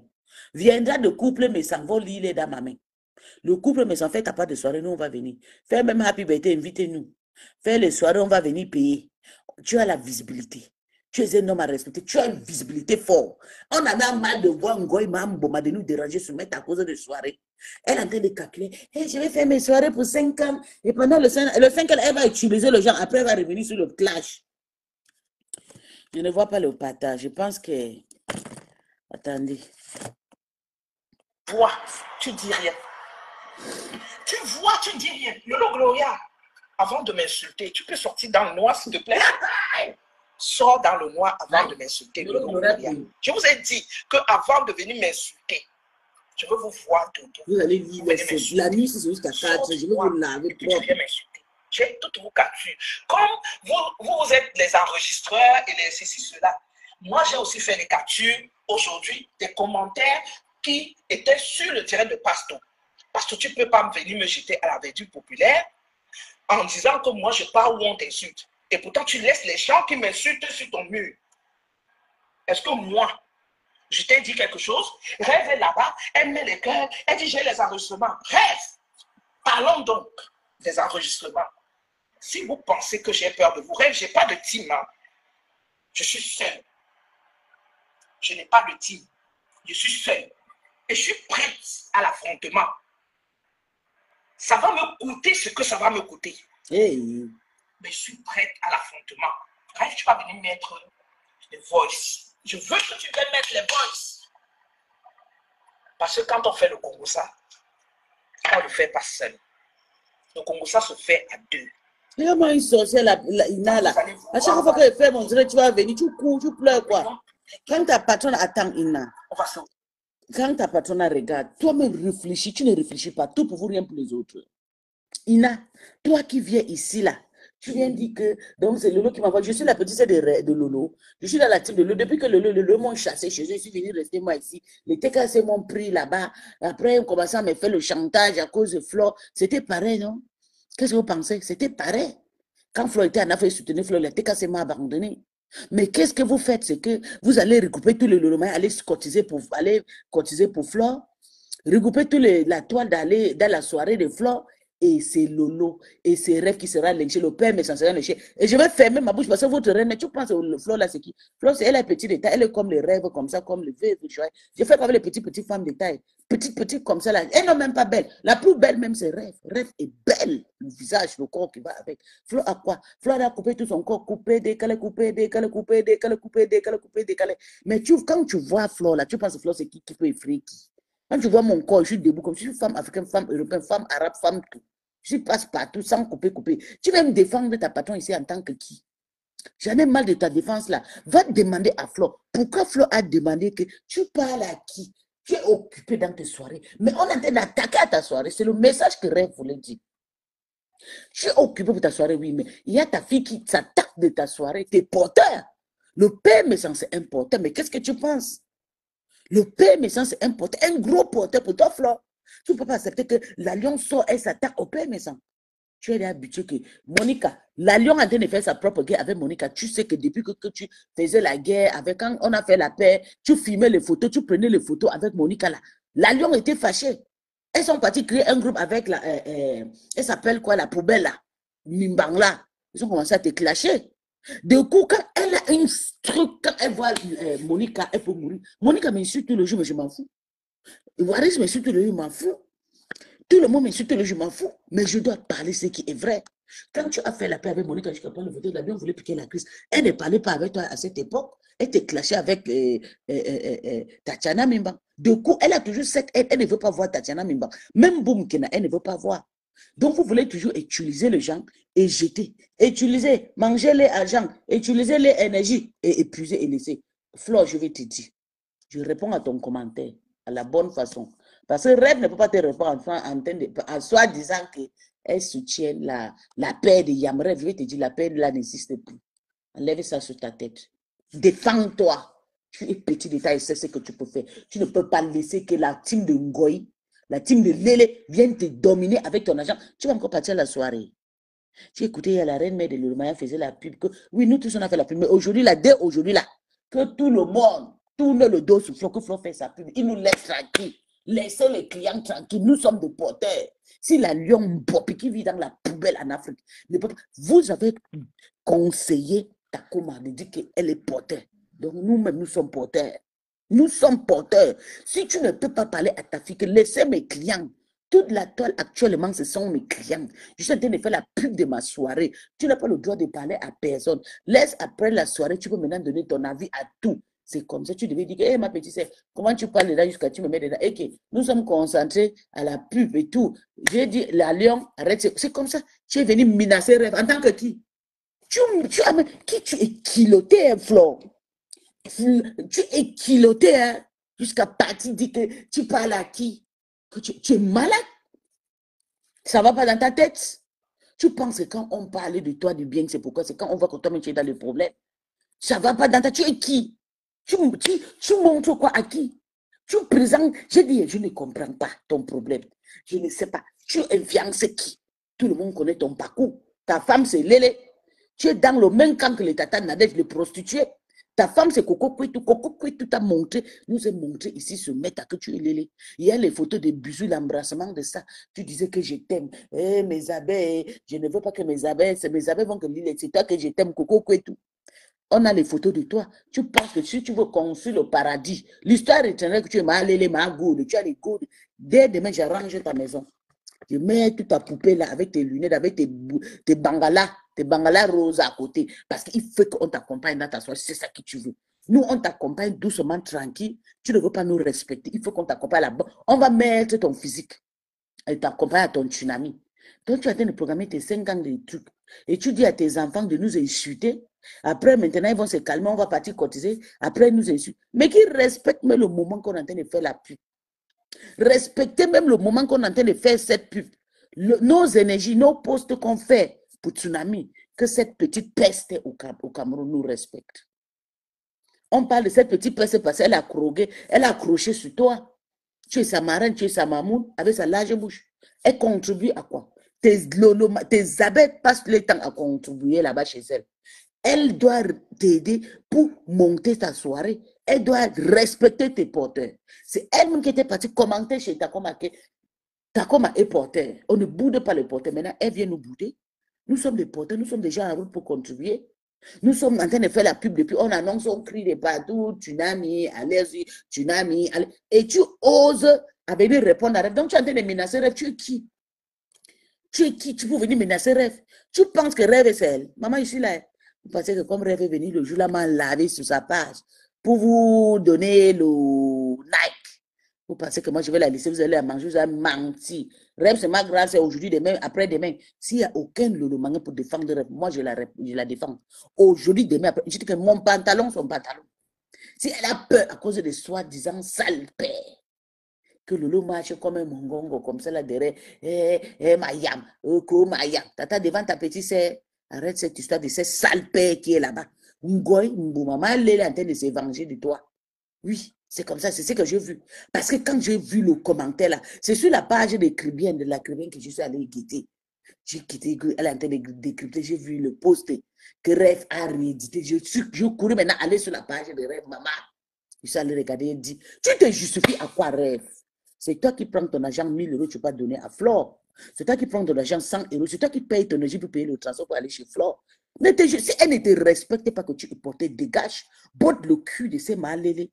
Viendra de couple, mais ça vont lire dans ma main. Le couple, mais en fait, t'as pas de soirée, nous, on va venir. Faire même Happy Birthday, invitez-nous. Faire les soirées, on va venir payer. Tu as la visibilité. Tu es un homme à respecter. Tu as une visibilité forte. On a même mal de voir Ngoy Mambo de nous déranger, se mettre à cause de soirées. Elle est en train de calculer. Hey, je vais faire mes soirées pour 5 ans. Et pendant le 5 ans, elle va utiliser le genre. Après, elle va revenir sur le clash. Je ne vois pas le partage. Je pense que... Attendez. Vois, tu dis rien. Tu vois, tu dis rien. Lolo Gloria, avant de m'insulter, tu peux sortir dans le noir, s'il te plaît? Sors dans le noir avant de m'insulter, Lolo Gloria. Je vous ai dit qu'avant de venir m'insulter, je veux vous voir tout. Vous allez vivre la nuit, c'est jusqu'à 4. Je vais vous laver propre. J'ai toutes vos captures. Comme vous êtes les enregistreurs et les ceci, cela, moi j'ai aussi fait les captures aujourd'hui des commentaires qui étaient sur le terrain de Pasto. Parce que tu ne peux pas venir me jeter à la verdure populaire en disant que moi je parle où on t'insulte. Et pourtant tu laisses les gens qui m'insultent sur ton mur. Est-ce que moi, je t'ai dit quelque chose? Rêve est là-bas, elle met les cœurs, elle dit j'ai les enregistrements. Rêve! Parlons donc des enregistrements. Si vous pensez que j'ai peur de vous, Rêve, je n'ai pas de team. Hein. Je suis seul. Je n'ai pas de team. Je suis seul. Et je suis prête à l'affrontement. Ça va me coûter ce que ça va me coûter. Hey. Mais je suis prête à l'affrontement. Rêve, tu vas venir mettre les voice. Je veux que tu viennes mettre les voice. Parce que quand on fait le Congo ça, on ne le fait pas seul. Le Congo ça se fait à deux. Regarde-moi une sorcière, Ina, là. À chaque fois qu'elle fait mon direct, tu vas venir, tu cours, tu pleures, quoi. Quand ta patronne attend, Ina, quand ta patronne regarde, toi-même réfléchis, tu ne réfléchis pas, tout pour vous, rien pour les autres. Ina, toi qui viens ici, là, tu viens dire que, donc c'est Lolo qui m'envoie, je suis la petite sœur de Lolo, je suis dans la team de Lolo, depuis que Lolo m'ont chassé chez eux, je suis venu rester moi ici, les TKC m'ont pris là-bas, après on commençait à me faire le chantage à cause de Flo, c'était pareil, non? Qu'est-ce que vous pensez? C'était pareil. Quand Flo était en Afrique, soutenir Flo, les TKC m'a abandonné. Mais qu'est-ce que vous faites? C'est que vous allez regrouper tous les Lolo, aller cotiser pour Flo, regrouper tous la toile d'aller dans la soirée de Flo, et c'est Lolo, et c'est Rêve qui sera lynché, le père mais sans sera lynché. Et je vais fermer ma bouche parce que votre reine, tu penses que Flo là, c'est qui? Flo, elle est petite de taille, elle est comme les rêves, comme ça, comme les veuves. Je fais comme les petites femmes de taille. Petite comme ça là. Elle n'est même pas belle. La plus belle même, c'est Rêve. Rêve est belle. Le visage, le corps qui va avec. Flo a quoi? Flo a coupé tout son corps, coupé, décalé, coupé, décalé, coupé, décalé, coupé, décalé, coupé, décalé. Mais quand tu vois Flo là, tu penses que Flo c'est qui peut effrayer qui? Quand tu vois mon corps, je suis debout comme je suis femme africaine, femme européenne, femme arabe, femme tout. Je passe partout sans couper. Tu vas me défendre ta patron ici en tant que qui? J'en ai mal de ta défense là. Va demander à Flo. Pourquoi Flo a demandé que tu parles à qui? Tu es occupé dans tes soirées. Mais on est en train d'attaquer à ta soirée. C'est le message que Rêve voulait dire. Tu es occupé pour ta soirée, oui, mais il y a ta fille qui s'attaque de ta soirée. Tu es porteur. Le père mais c'est un porteur. Mais qu'est-ce que tu penses? Le père mais c'est un porteur. Un gros porteur pour toi, Flo. Tu ne peux pas accepter que la lion sort et s'attaque au père méchant. Tu es habitué que Monica, la lion a en train de faire sa propre guerre avec Monica. Tu sais que depuis que tu faisais la guerre, quand on a fait la paix, tu filmais les photos, tu prenais les photos avec Monica là. La lion était fâchée. Elles sont parties créer un groupe avec la, elle s'appelle quoi, la poubelle là, Mimbang là. Ils ont commencé à te clasher. Du coup, quand elle a un truc, quand elle voit Monica, elle peut mourir. Monica m'insulte tout le jour, mais je m'en fous. Waris m'insulte tout le jour, je m'en fous. Tout le monde m'insulte tout le jour, je m'en fous. Mais je dois parler ce qui est vrai. Quand tu as fait la paix avec Monica, jusqu'à prendre le vote, la bien voulait piquer la crise. Elle ne parlait pas avec toi à cette époque. Elle t'est clashée avec Tatiana Mimba. Du coup, elle a toujours cette haine. Elle ne veut pas voir Tatiana Mimba. Même Boumkena, elle ne veut pas voir. Donc, vous voulez toujours utiliser les gens et jeter. Utiliser, manger les argent, utiliser les énergies et épuiser et laisser. Flo, je vais te dire. Je réponds à ton commentaire à la bonne façon. Parce que Rêve ne peut pas te répondre en soi disant qu'elle soutient la paix de Yamref. Je vais te dire, la paix là n'existe plus. Enlève ça sur ta tête. Défends-toi. Tu es petit détail, c'est ce que tu peux faire. Tu ne peux pas laisser que la team de Ngoï, la team de Lélé vienne te dominer avec ton argent. Tu vas encore partir à la soirée. Tu écoutais la reine mère de Lurumaya faisait la pub. Oui, nous tous on a fait la pub. Mais aujourd'hui, là, dès aujourd'hui, là, que tout le monde tourne le dos sur Flo, que Flo fait sa pub. Il nous laisse tranquille. Laissez les clients tranquilles. Nous sommes des porteurs. Si la lion Mbopi qui vit dans la poubelle en Afrique, ne peut pas, vous avez conseillé Takoma de dire qu'elle est porteur. Donc nous-mêmes, nous sommes porteurs. Nous sommes porteurs. Si tu ne peux pas parler à ta fille, que laissez mes clients. Toute la toile actuellement, ce sont mes clients. Je suis en train de faire la pub de ma soirée. Tu n'as pas le droit de parler à personne. Laisse après la soirée, tu peux maintenant donner ton avis à tout. C'est comme ça, tu devais dire, hey, ma petite sœur, comment tu parles dedans jusqu'à tu me mets dedans? Et que nous sommes concentrés à la pub et tout. J'ai dit, la lion, arrête. C'est comme ça. Tu es venu menacer Rêve. En tant que qui? Tu es kiloté, hein, Flo. Tu es kiloté, hein, jusqu'à partir dire que tu parles à qui? Que tu es malade. Ça ne va pas dans ta tête. Tu penses que quand on parle de toi du bien, c'est pourquoi? C'est quand on voit que toi-même tu es dans le problème. Ça ne va pas dans ta tête. Tu es qui? Tu montres quoi à qui? Tu présentes. J'ai dit, je ne comprends pas ton problème. Je ne sais pas. Tu influences qui? Tout le monde connaît ton parcours. Ta femme, c'est Lélé. Tu es dans le même camp que les tatas Nadège, les prostituées. Ta femme, c'est Coco Kwetu. Coco Kwetu t'a montré, nous a montré ici ce mec que tu es lélé. Il y a les photos de bisous, l'embrassement de ça. Tu disais que je t'aime. Eh, mes abeilles, je ne veux pas que mes abeilles vont que l'île, c'est toi que je t'aime, Coco Kwetu. On a les photos de toi. Tu penses que si tu veux construire le paradis, l'histoire éternelle que tu es mal lélé, mal gourde, tu as les gourdes. Dès demain, j'arrange ta maison. Je mets toute ta poupée là avec tes lunettes, avec tes bangalas roses à côté. Parce qu'il faut qu'on t'accompagne dans ta soirée. C'est ça que tu veux. Nous, on t'accompagne doucement, tranquille. Tu ne veux pas nous respecter. Il faut qu'on t'accompagne là-bas. On va mettre ton physique et t'accompagner à ton tsunami. Donc, tu es en train de programmer tes 5 ans de trucs. Et tu dis à tes enfants de nous insulter. Après, maintenant, ils vont se calmer. On va partir cotiser. Après, nous insulter. Mais qu'ils respectent même le moment qu'on est en train de faire la pub. Respectez même le moment qu'on est en train de faire cette pub. Nos énergies, nos postes qu'on fait pour Tsunami, que cette petite peste au Cameroun nous respecte. On parle de cette petite peste parce qu'elle a croqué, elle a accroché sur toi. Tu es sa marraine, tu es sa mamoune, avec sa large bouche. Elle contribue à quoi? Tes abeilles passent le temps à contribuer là-bas chez elle. Elle doit t'aider pour monter ta soirée. Elle doit respecter tes porteurs. C'est elle-même qui était partie commenter chez Takoma que Takoma est porteur. On ne boude pas les porteurs. Maintenant, elle vient nous bouder. Nous sommes des porteurs, nous sommes déjà en route pour contribuer. Nous sommes en train de faire la pub depuis. On annonce, on crie des partout. Tsunami, allez-y, Tsunami. Allez. Et tu oses à venir répondre à rêve. Donc, tu es en train de menacer rêve. Tu es qui? Tu es qui? Tu peux venir menacer rêve. Tu penses que rêve c'est elle. Maman, ici là. Vous pensez que comme rêve est venu le jour là, m'a lavé sur sa page pour vous donner le Nike. Vous pensez que moi je vais la laisser, vous allez la manger, vous allez mentir. Rêve, c'est ma grâce, c'est aujourd'hui, demain, après-demain. S'il n'y a aucun lolo pour défendre rêve, moi je la défends. Aujourd'hui, demain, après, je dis que mon pantalon, son pantalon. Si elle a peur à cause de soi-disant sale père, que Lolo marche comme un mongongo, comme ça là derrière, ma yam, ma yam. Tata devant ta petite sœur, arrête cette histoire de cette sale père qui est là-bas. Ngoy, maman, elle est en train de se venger de toi. Oui, c'est comme ça, c'est ce que j'ai vu. Parce que quand j'ai vu le commentaire là, c'est sur la page de l'écrivain que je suis allé guetter. J'ai quitté, elle est en train de décrypter, j'ai vu le post que Rêve a réédité. Je courais maintenant aller sur la page de Rêve, maman. Je suis allé regarder et dit, tu te justifies à quoi Rêve? C'est toi qui prends ton argent 1000 euros, tu peux pas donner à Flore. C'est toi qui prends ton argent 100 euros, c'est toi qui payes ton énergie pour payer le transport pour aller chez Flore. Si elle ne te respecte pas que tu es porté, dégage, botte le cul de ces malélés.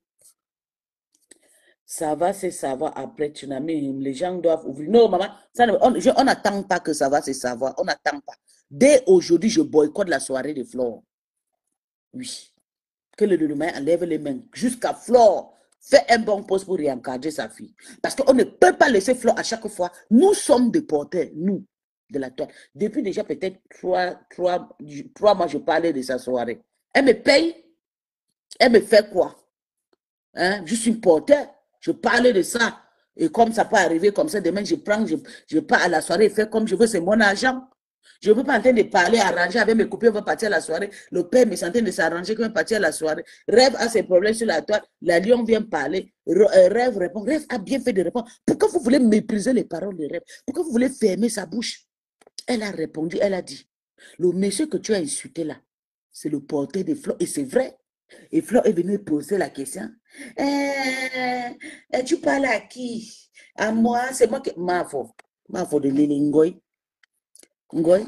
Ça va, c'est savoir après Tsunami. Les gens doivent ouvrir. Non, maman, on n'attend pas que ça va, c'est savoir. On n'attend pas. Dès aujourd'hui, je boycotte la soirée de Flore. Oui. Que le lendemain enlève les mains. Jusqu'à Flore fait un bon poste pour réencadrer sa fille. Parce qu'on ne peut pas laisser Flore à chaque fois. Nous sommes des porteurs, nous, de la toile. Depuis déjà peut-être 3 mois, je parlais de sa soirée. Elle me paye. Elle me fait quoi? Hein? Je suis une porteur. Je parlais de ça. Et comme ça peut arriver comme ça, demain, je pars à la soirée et fais comme je veux, c'est mon argent. Je ne veux pas en train de parler, arranger avec mes copains, on va partir à la soirée. Le père me sentait de s'arranger qu'on va partir à la soirée. Rêve a ses problèmes sur la toile. La lion vient parler. Rêve répond. Rêve a bien fait de répondre. Pourquoi vous voulez mépriser les paroles de Rêve? Pourquoi vous voulez fermer sa bouche? Elle a répondu, elle a dit, le monsieur que tu as insulté là, c'est le porteur de Flo. Et c'est vrai. Et Flo est venu poser la question. Tu parles à qui? À moi, c'est moi qui... Ma faute de l'Ilingoy. Ngoy,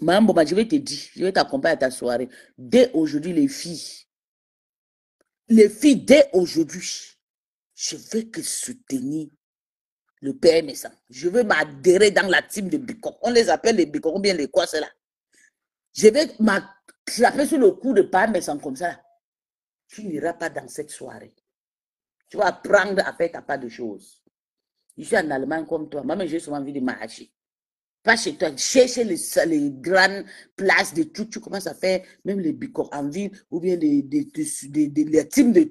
Mambo, je vais te dire, je vais t'accompagner à ta soirée. Dès aujourd'hui, les filles, dès aujourd'hui, je veux que soutenir le PMSA. Je veux m'adhérer dans la team de Bicor. On les appelle les Bicor, ou bien les quoi, c'est là. Je vais m'attraper sur le coup de PMSA comme ça. Tu n'iras pas dans cette soirée. Tu vas apprendre à faire ta part de choses. Je suis en Allemagne comme toi. Moi, j'ai souvent envie de marcher. Pas chez toi, chercher les grandes places de tout, tu commences à faire même les bicocs en ville ou bien les teams de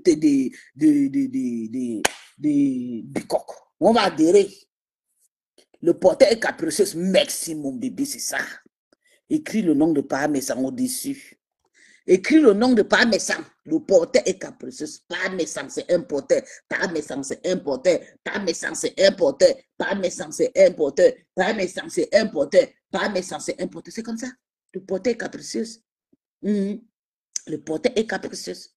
bicocs. On va adhérer. Le porteur est capricieux, merci mon bébé, c'est ça. Écris le nom de Parmesan au-dessus. Écris le nom de Parmesan. Le porteur est capricieux. Parmesan, c'est un porteur. Parmesan, c'est un porteur. Parmesan, c'est un porteur. Parmesan, c'est un porteur. Parmesan, c'est un porteur. Parmesan, c'est un porteur. C'est comme ça. Le porteur est capricieux. Le porteur est capricieuse.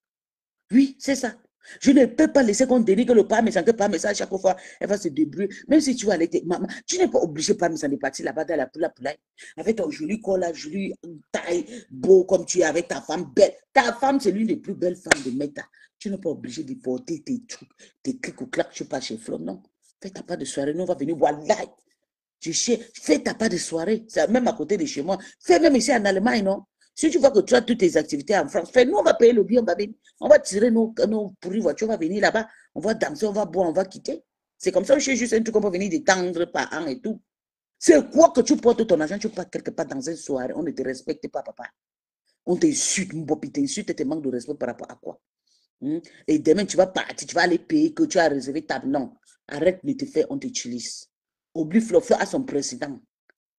Oui, c'est ça. Je ne peux pas laisser qu'on dénigre le pas, mais ça ne peut pas, mais ça, à chaque fois, elle va se débrouiller. Même si tu vas aller, maman, tu n'es pas obligé pas, mais ça de partir là-bas dans la poulaille, avec ton joli col, la jolie taille, beau comme tu es, avec ta femme belle. Ta femme, c'est l'une des plus belles femmes de Meta. Tu n'es pas obligé de porter tes trucs, tes clics ou clacs, tu pas chez Flo, non. Fais ta part de soirée, nous, on va venir voir live. Fais ta part de soirée, c'est même à côté de chez moi. Fais même ici en Allemagne, non? Si tu vois que tu as toutes tes activités en France, fais, nous, on va payer le billet, on va venir. On va tirer nos pourries voitures, on va venir là-bas, on va danser, on va boire, on va quitter. C'est comme ça, je suis juste un truc qu'on peut venir détendre par an et tout. C'est quoi que tu portes ton argent, tu pars quelque part dans une soirée, on ne te respecte pas, papa. On t'insulte, mon papi t'insulte et te manque de respect par rapport à quoi? Et demain, tu vas partir, tu vas aller payer que tu as réservé ta... Non, arrête de te faire, on t'utilise. Oublie Flo à son président.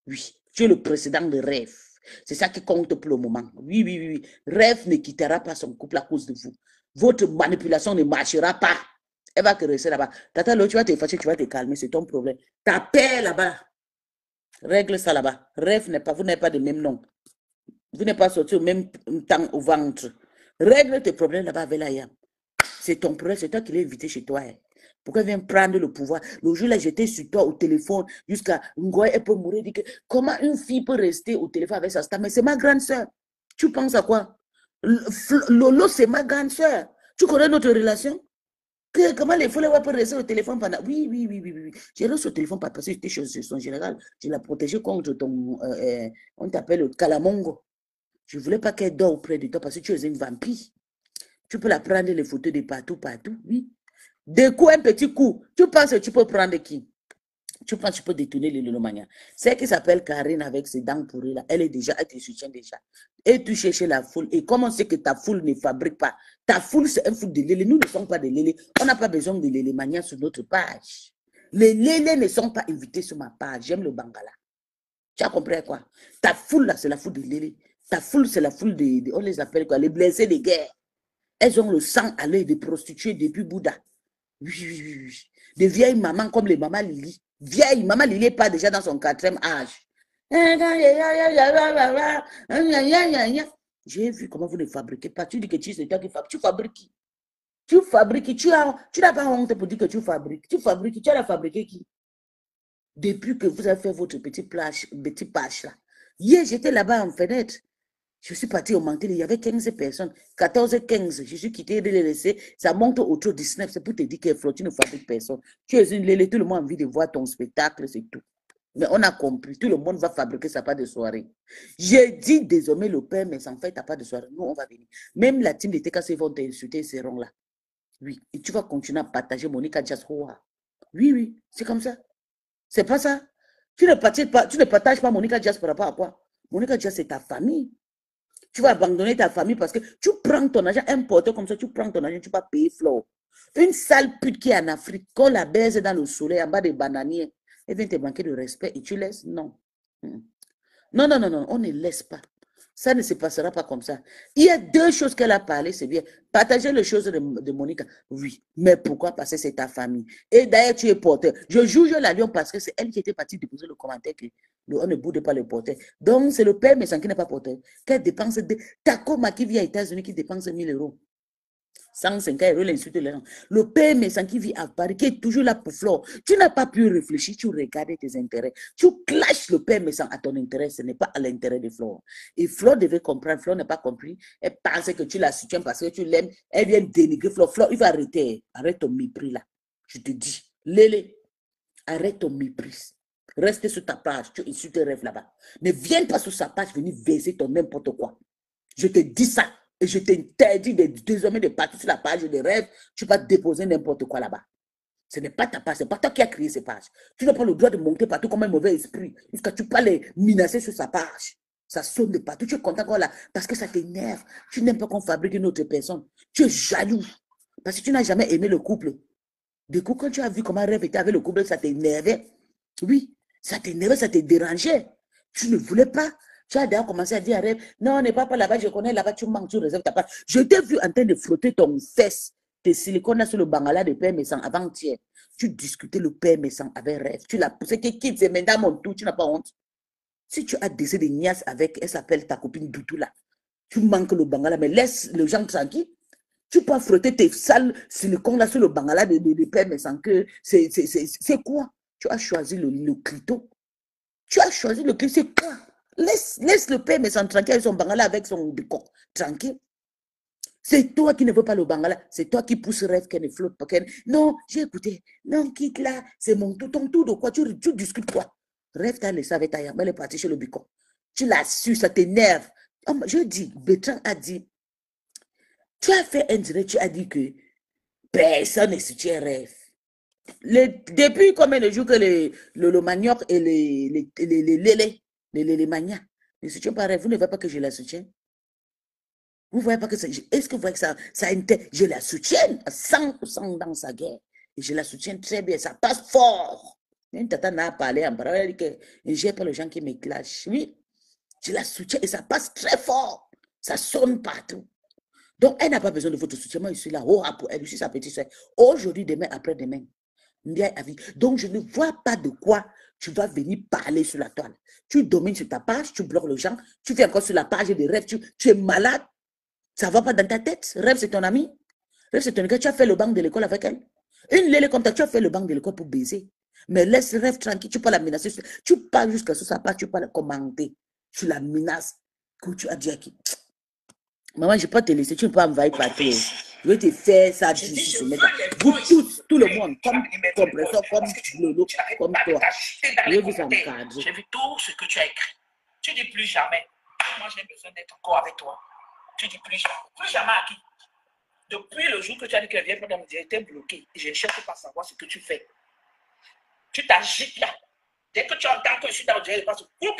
Oui, tu es le président de Rêve. C'est ça qui compte pour le moment. Oui, oui, oui. Rêve ne quittera pas son couple à cause de vous. Votre manipulation ne marchera pas. Elle va te rester là-bas. Tata, tu vas te fâcher, tu vas te calmer, c'est ton problème. Ta paix là-bas. Règle ça là-bas. Rêve n'est pas, vous n'avez pas de même nom. Vous n'êtes pas sorti au même temps au ventre. Règle tes problèmes là-bas avec la yam. C'est ton problème, c'est toi qui l'as invité chez toi. Hein. Pourquoi elle vient prendre le pouvoir? Le jour là, j'étais sur toi au téléphone jusqu'à Ngoy, elle peut mourir. Dit que, comment une fille peut rester au téléphone avec sa star? Mais c'est ma grande soeur. Tu penses à quoi? Lolo, c'est ma grande soeur. Tu connais notre relation? Comment les folles peuvent rester au téléphone pendant... Oui, oui, oui, oui, oui. J'ai reçu au téléphone parce que j'étais chez son général. Je l'ai protégé contre ton... on t'appelle le calamongo. Je ne voulais pas qu'elle dort auprès de toi parce que tu es une vampire. Tu peux la prendre les photos de partout, partout, oui. Des coups, un petit coup. Tu penses que tu peux prendre qui? Tu penses que tu peux détourner les Lolomania. Celle qui s'appelle Karine avec ses dents pourries là, elle te soutient déjà. Et tu cherches la foule. Et comment c'est que ta foule ne fabrique pas? Ta foule, c'est un foule de lélé. Nous ne sommes pas des lélés. On n'a pas besoin de lélémania sur notre page. Les lélés ne sont pas invités sur ma page. J'aime le Bangala. Tu as compris quoi? Ta foule là, c'est la foule de lélé. Ta foule, c'est la foule on les appelle quoi? Les blessés de guerre. Elles ont le sang à l'œil des prostituées depuis Bouddha. Oui, oui, oui, oui. Des vieilles mamans comme les mamans Lily. Vieille, maman Lily n'est pas déjà dans son 4e âge. J'ai vu comment vous ne fabriquez pas. Tu dis que c'est toi qui fabriques. Tu fabriques qui? Tu fabriques qui? Tu n'as pas honte pour dire que tu fabriques. Tu fabriques qui? Tu as fabriqué qui? Depuis que vous avez fait votre petit page là. Hier, j'étais là-bas en fenêtre. Je suis partie au Mantel, il y avait 15 personnes, 14, 15. Je suis quitté de les laisser. Ça monte autour du 19. C'est pour te dire que tu ne fabriques personne. Tu es une lélé, tout le monde a envie de voir ton spectacle, c'est tout. Mais on a compris, tout le monde va fabriquer sa part de soirée. J'ai dit désormais le père, mais en fait, t'as pas de soirée. Nous, on va venir. Même la team de TKC vont t'insulter, ils seront là. Oui. Et tu vas continuer à partager Monica Jasroa. Oui, oui, c'est comme ça. C'est pas ça. Tu ne partages pas Monica Jas par rapport à quoi? Monica Jas, c'est ta famille. Tu vas abandonner ta famille parce que tu prends ton argent importé comme ça, tu prends ton argent, tu vas payer Flo. Une sale pute qui est en Afrique, qu'on la baise dans le soleil, en bas des bananiers, elle vient te manquer de respect et tu laisses? Non. Non, non, non, non, on ne laisse pas. Ça ne se passera pas comme ça. Il y a 2 choses qu'elle a parlé, c'est bien. Partager les choses de Monica, oui. Mais pourquoi? Parce que c'est ta famille. Et d'ailleurs, tu es porteur. Je juge la Lyon parce que c'est elle qui était partie déposer le commentaire que on ne boude pas le porteur. Donc, c'est le père méchant qui n'est pas porteur. Qu'elle dépense Takoma qui vit aux États-Unis qui dépense 1 000 €. 150 €, l'insulte les gens. Le père méchant qui vit à Paris, qui est toujours là pour Flore. Tu n'as pas pu réfléchir, tu regardes tes intérêts. Tu clashes le père méchant à ton intérêt, ce n'est pas à l'intérêt de Flore. Et Flore devait comprendre, Flore n'a pas compris. Elle pense que tu la soutiens parce que tu l'aimes. Elle vient dénigrer Flore. Flore, il va arrêter. Arrête ton mépris là. Je te dis. Lélé, arrête ton mépris. Reste sur ta page, tu insultes tes rêves là-bas. Ne viens pas sur sa page venir verser ton n'importe quoi. Je te dis ça. Et je t'interdis désormais de partir sur la page de rêve. Tu vas déposer n'importe quoi là-bas. Ce n'est pas ta page. Ce n'est pas toi qui as créé ces pages. Tu n'as pas le droit de monter partout comme un mauvais esprit. Jusqu'à tu peux les menacer sur sa page. Ça sonne de partout. Tu es content là parce que ça t'énerve. Tu n'aimes pas qu'on fabrique une autre personne. Tu es jaloux. Parce que tu n'as jamais aimé le couple. Du coup, quand tu as vu comment rêve était avec le couple, ça t'énervait. Oui, ça t'énervait, ça te dérangeait. Tu ne voulais pas. Tu as d'ailleurs commencé à dire à rêve, non, on n'est pas là-bas, je connais là-bas, tu manques, tu réserves ta part. Je t'ai vu en train de frotter ton fesse, tes silicones sur le bangala de père Messan avant-hier. Tu discutais le père Messan avec rêve. Tu l'as poussé, qui quitte, c'est maintenant mon tour, tu n'as pas honte. Si tu as décidé de niasse avec, elle s'appelle ta copine Doutou là. Tu manques le bangala, mais laisse les gens tranquilles. Tu peux frotter tes sales silicones là sur le bangala de père, mais sans que... C'est quoi? Tu as choisi le clito. Tu as choisi le clito, c'est quoi? Laisse le père, mais sans tranquille, son bangala avec son bicon. Tranquille. C'est toi qui ne veux pas le bangala. C'est toi qui pousse rêve qu'elle ne flotte pas. Non, j'ai écouté. Non, quitte là. C'est mon tout, ton tour de quoi? Tu discutes quoi? Rêve t'as laissé avec ta yamba, elle est partie chez le bicon. Tu l'as su, ça t'énerve. Je dis, Bertrand a dit, tu as fait un direct, tu as dit que personne ne soutient rêve. Depuis combien de jours que le manioc et les manias ne soutiennent pas rêve, vous ne voyez pas que je la soutiens? Vous ne voyez pas que ça... Est-ce que vous voyez que ça je la soutiens à 100% dans sa guerre. Et je la soutiens très bien, ça passe fort. Une tata n'a parlé en bras, elle dit que j'ai pas les gens qui me clashent. Oui, je la soutiens et ça passe très fort. Ça sonne partout. Donc, elle n'a pas besoin de votre soutien. Moi, je suis là, pour elle, je suis sa petite soeur. Aujourd'hui, demain, après-demain. Donc, je ne vois pas de quoi tu vas venir parler sur la toile. Tu domines sur ta page, tu bloques les gens, tu fais encore sur la page des rêves, tu es malade. Ça ne va pas dans ta tête. Rêve, c'est ton ami. Rêve, c'est ton gars. Tu as fait le banc de l'école avec elle. Une lélé comme ça, tu as fait le banc de l'école pour baiser. Mais laisse Rêve tranquille. Tu peux la menacer. Tu parles jusqu'à ce que ça passe. Tu peux la commenter. Tu la menaces. Que tu as dit à qui? Maman, je ne vais pas te laisser. Tu ne peux pas envahir partout. Je vais te faire ça. Vous tous, tout le monde, comme compresseur, comme Lolo, comme toi. Je vous encadrer. J'ai vu tout ce que tu as écrit. Tu dis plus jamais. Moi, j'ai besoin d'être encore avec toi. Tu dis plus jamais. Plus jamais à qui? Depuis le jour que tu as dit qu'elle vient pour me dire, t'es bloqué. Je ne cherche pas à savoir ce que tu fais. Tu t'agites là. Dès que tu entends que je suis dans le direct,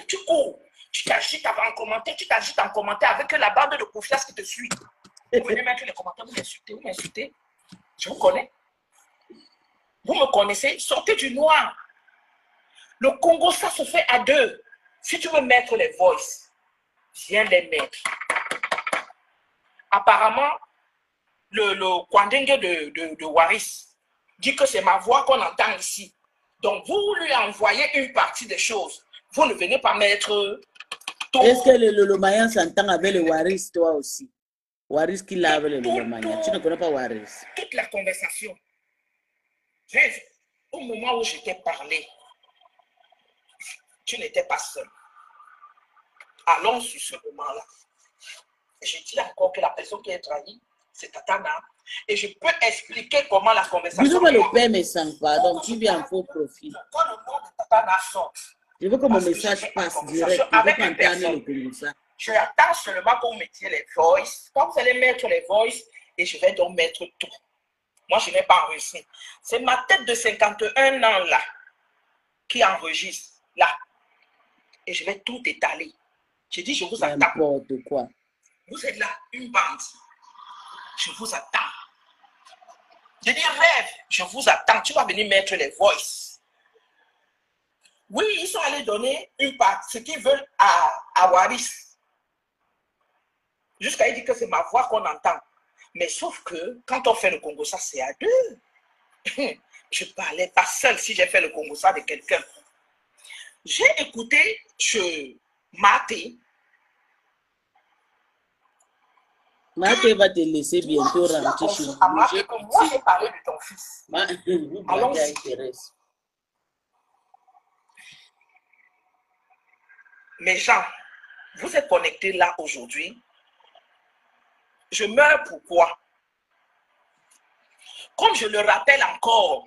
tu cours. Tu t'agites avant de commenter. Tu t'agites en commentaire avec la bande de confiance qui te suit. Vous venez mettre les commentaires, vous m'insultez. Je vous connais. Vous me connaissez. Sortez du noir. Le Congo, ça se fait à deux. Si tu veux mettre les voices, viens les mettre. Apparemment, le Kwandenge de Waris dit que c'est ma voix qu'on entend ici. Donc, vous lui envoyez une partie des choses. Vous ne venez pas mettre tout. Est-ce que le Mayan s'entend avec le Waris, toi aussi? Waris qui lave le Mayan. Tu ne connais pas Waris? Toute la conversation. Au moment où je t'ai parlé, tu n'étais pas seul. Allons sur ce moment-là. Je dis encore que la personne qui est trahie, c'est Tatana. Et je peux expliquer comment la conversation... Je veux que le père me sente pas, donc tu viens en faux profil. Quand le nom de Tatana sort, je veux que mon message passe direct. Avec une personne. Je attends seulement que vous mettiez les voices. Quand vous allez mettre les voices, et je vais donc mettre tout. Moi, je n'ai pas enregistré. C'est ma tête de 51 ans là qui enregistre là. Et je vais tout étaler. Je dis, je vous attends. N'importe quoi. Vous êtes là, une bande. Je vous attends. Je dis, Rêve, je vous attends. Tu vas venir mettre les voices. Oui, ils sont allés donner une partie, ce qu'ils veulent à Waris. Jusqu'à dire que c'est ma voix qu'on entend. Mais sauf que quand on fait le Congo, ça c'est à deux. Je ne parlais pas seul si j'ai fait le Congo ça avec quelqu'un. J'ai écouté chez Maté. Maté va te laisser bientôt rentrer chez vous. Moi, j'ai parlé de ton fils. Allons-y. Mes gens, vous êtes connectés là aujourd'hui. Je meurs pourquoi? Comme je le rappelle encore,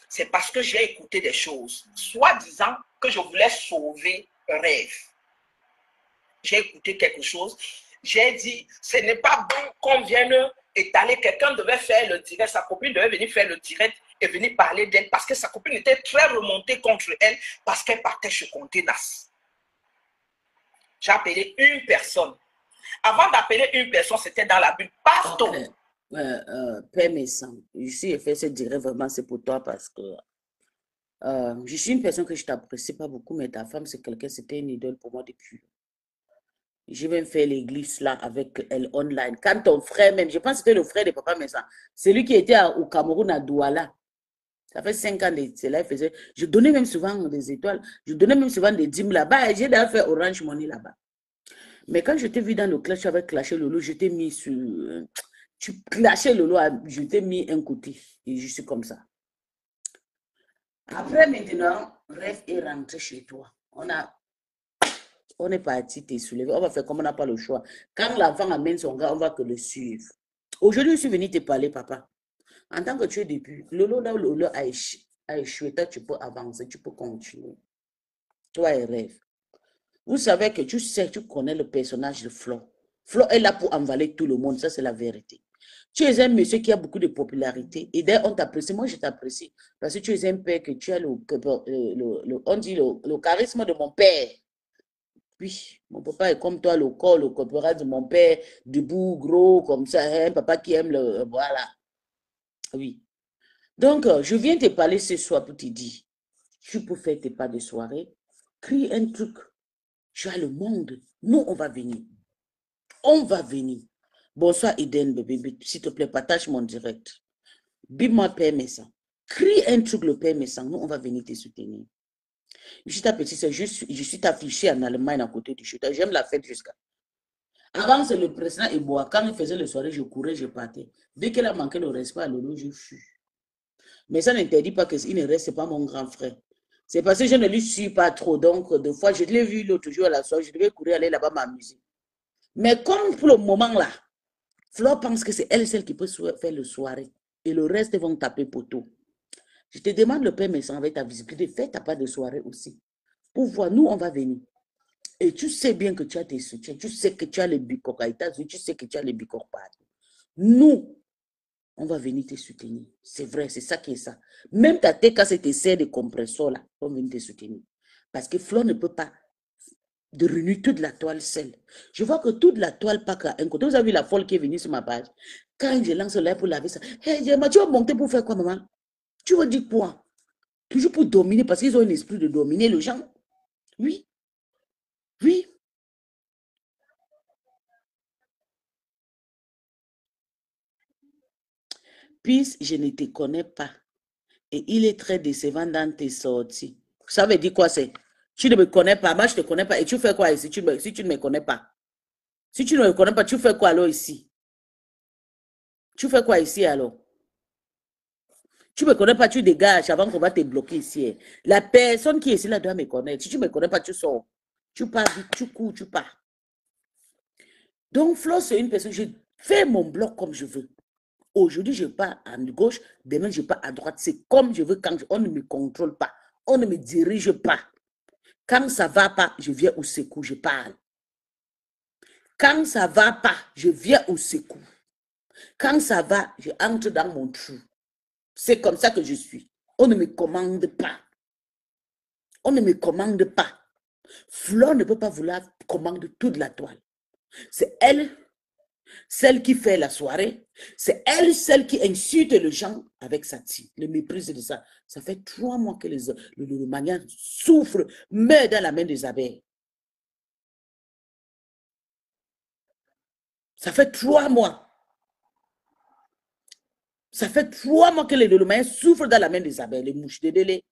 c'est parce que j'ai écouté des choses, soi-disant que je voulais sauver Rêve. J'ai écouté quelque chose, j'ai dit, ce n'est pas bon qu'on vienne étaler, quelqu'un devait faire le direct, sa copine devait venir faire le direct et venir parler d'elle parce que sa copine était très remontée contre elle parce qu'elle partait chez Conténas. J'ai appelé une personne. Avant d'appeler une personne, c'était dans la bulle. Partout. Père Messan, ici, j'ai fait ce direct vraiment, c'est pour toi parce que je suis une personne que je t'apprécie pas beaucoup, mais ta femme, c'est quelqu'un, c'était une idole pour moi depuis. Je vais faire l'église là avec elle online. Quand ton frère même, je pense que c'était le frère de Papa Messan, c'est lui qui était au Cameroun à Douala. Ça fait 5 ans de cela, il faisait. Je donnais même souvent des étoiles, je donnais même souvent des dîmes là-bas. J'ai d'ailleurs fait Orange Money là-bas. Mais quand je t'ai vu dans le clash avec Clashé Lolo, je t'ai mis sur... Tu clashais Lolo, je t'ai mis un côté. Et je suis comme ça. Après, maintenant, Rêve est rentré chez toi. On est parti te soulever. On va faire comme on n'a pas le choix. Quand l'enfant amène son gars, on va que le suivre. Aujourd'hui, je suis venu te parler, papa. En tant que tu es depuis, Lolo, là où Lolo a échoué, toi, tu peux avancer, tu peux continuer. Toi et Rêve. Vous savez que tu sais, tu connais le personnage de Flo. Flo est là pour envaler tout le monde, ça c'est la vérité. Tu es un monsieur qui a beaucoup de popularité et d'ailleurs on t'apprécie, moi je t'apprécie parce que tu es un père que tu as on dit le charisme de mon père. Oui, mon papa est comme toi, le corps, le corporel de mon père, debout, gros, comme ça, un papa qui aime le... Voilà, oui. Donc, je viens te parler ce soir pour te dire, tu peux faire tes pas de soirée, crie un truc. Tu as le monde. Nous, on va venir. On va venir. Bonsoir, Eden, bébé. S'il te plaît, partage mon direct. Bim-moi, Père Messan. Crie un truc, le Père Messan. Nous, on va venir te soutenir. Je suis ta petite sœur. Je suis affichée en Allemagne à côté du chuteur. J'aime la fête jusqu'à. Avant, c'est le président Eboa. Quand il faisait le soirée, je courais, je partais. Dès qu'elle a manqué le respect à Lolo, je fuis. Mais ça n'interdit pas qu'il ne reste pas mon grand frère. C'est parce que je ne lui suis pas trop. Donc, deux fois, je l'ai vu l'autre jour à la soirée, je devais courir aller là-bas m'amuser. Mais comme pour le moment là, Flo pense que c'est elle celle qui peut faire le soirée. Et le reste vont taper poteau. Je te demande le Père Messan avec ta visibilité, fais ta part de soirée aussi. Pour voir, nous, on va venir. Et tu sais bien que tu as tes soutiens. Tu sais que tu as les bicoques à États-Unis. Tu sais que tu as les bicoques partout. Nous, on va venir te soutenir. C'est vrai, c'est ça qui est ça. Même ta tête, quand c'est tes serres de compresseur là, on va venir te soutenir. Parce que Flo ne peut pas de réunir toute la toile seule. Je vois que toute la toile pas qu'à un côté. Vous avez vu la folle qui est venue sur ma page. Quand je lance l'air pour laver ça, hey, tu vas monter pour faire quoi, maman? Tu veux dire quoi? Toujours pour dominer, parce qu'ils ont un esprit de dominer les gens. Oui, oui. Puis, je ne te connais pas. Et il est très décevant dans tes sorties. Ça veut dire quoi, c'est? Tu ne me connais pas, moi je ne te connais pas. Et tu fais quoi ici si tu ne me connais pas? Si tu ne me connais pas, tu fais quoi alors ici? Tu fais quoi ici alors? Tu ne me connais pas, tu dégages avant qu'on va te bloquer ici. La personne qui est ici là doit me connaître. Si tu ne me connais pas, tu sors. Tu pars vite, tu cours, tu pars. Donc, Flo, c'est une personne, je fais mon bloc comme je veux. Aujourd'hui, je pars à gauche, demain, je pars à droite. C'est comme je veux quand on ne me contrôle pas. On ne me dirige pas. Quand ça ne va pas, je viens au secours, je parle. Quand ça ne va pas, je viens au secours. Quand ça va, je entre dans mon trou. C'est comme ça que je suis. On ne me commande pas. On ne me commande pas. Flo ne peut pas vouloir commander toute la toile. C'est elle, celle qui fait la soirée. C'est elle, celle qui insulte les gens avec sa tire. Le méprise de ça. Ça fait 3 mois que le manian souffre, meurt dans la main des abeilles. Ça fait 3 mois. Ça fait 3 mois que les Lolomains souffrent dans la main des abeilles, les mouches de délai.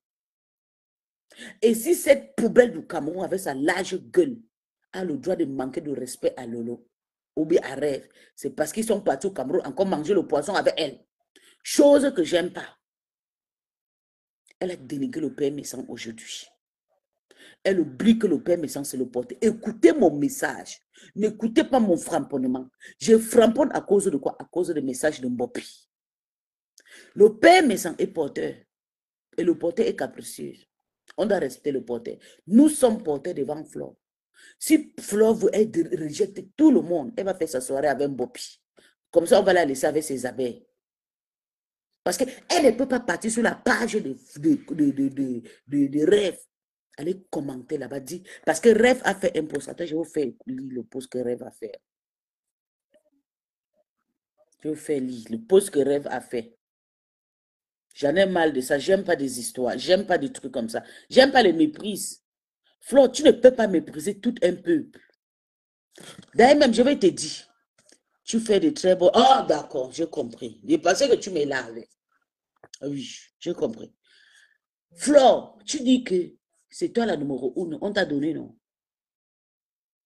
Et si cette poubelle du Cameroun, avec sa large gueule, a le droit de manquer de respect à Lolo, ou bien à Rêve, c'est parce qu'ils sont partis au Cameroun encore manger le poisson avec elle. Chose que j'aime pas. Elle a dénigré le Père Messan aujourd'hui. Elle oublie que le Père Messan, c'est le porteur. Écoutez mon message. N'écoutez pas mon framponnement. Je framponne à cause de quoi? À cause des messages de Mbopi. Le Père Messan est porteur. Et le porteur est capricieux. On doit respecter le porteur. Nous sommes porteurs devant Flo. Si Flo veut rejeter tout le monde, elle va faire sa soirée avec Mbopi. Comme ça, on va la laisser avec ses abeilles. Parce qu'elle ne peut pas partir sur la page de Rêve. Allez commenter là-bas. Parce que Rêve a fait un post. Attends, je vais vous faire lire le post que Rêve a fait. Je vais vous faire lire le post que Rêve a fait. J'en ai mal de ça. J'aime pas des histoires. J'aime pas des trucs comme ça. J'aime pas les méprises. Flo, tu ne peux pas mépriser tout un peuple. D'ailleurs, même, je vais te dire. Tu fais de très beaux... Oh, d'accord, j'ai compris. Je pensais que tu m'es lavé. Oui, j'ai compris. Flo, tu dis que c'est toi la numéro 1. On t'a donné, non?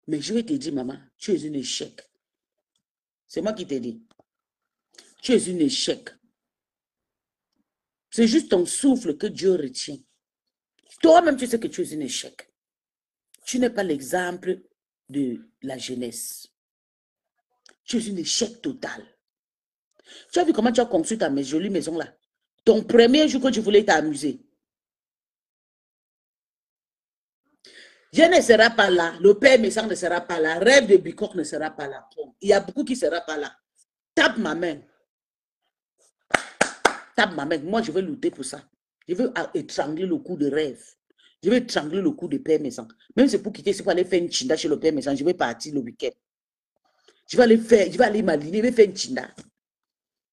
Mais je vais te dire, maman, tu es un échec. C'est moi qui t'ai dit. Tu es un échec. C'est juste ton souffle que Dieu retient. Toi-même, tu sais que tu es un échec. Tu n'es pas l'exemple de la jeunesse. Tu es un échec total. Tu as vu comment tu as construit ta jolie maison là? Ton premier jour que tu voulais t'amuser. Je ne sera pas là. Le père méchant ne sera pas là. Rêve de Bicoque ne sera pas là. Il y a beaucoup qui ne sera pas là. Tape ma main. Tape ma main. Moi, je vais lutter pour ça. Je vais étrangler le coup de rêve. Je vais étrangler le coup de père méchant. Même si c'est pour quitter, c'est pour aller faire une chinda chez le père méchant. Je vais partir le week-end. Je vais aller m'aligner, je vais faire une chinda.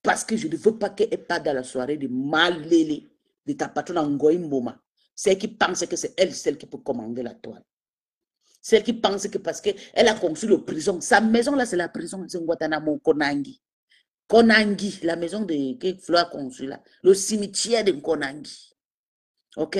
Parce que je ne veux pas qu'elle parte dans la soirée de Malélé, de ta patronne Ngoï Mboma. Celle qui pense que c'est elle, celle qui peut commander la toile. Celle qui pense que parce qu'elle a construit la prison, sa maison là, c'est la prison, c'est Guantanamo, Konangi. Konangi, la maison que Flo a construit là. Le cimetière de Konangi. Ok?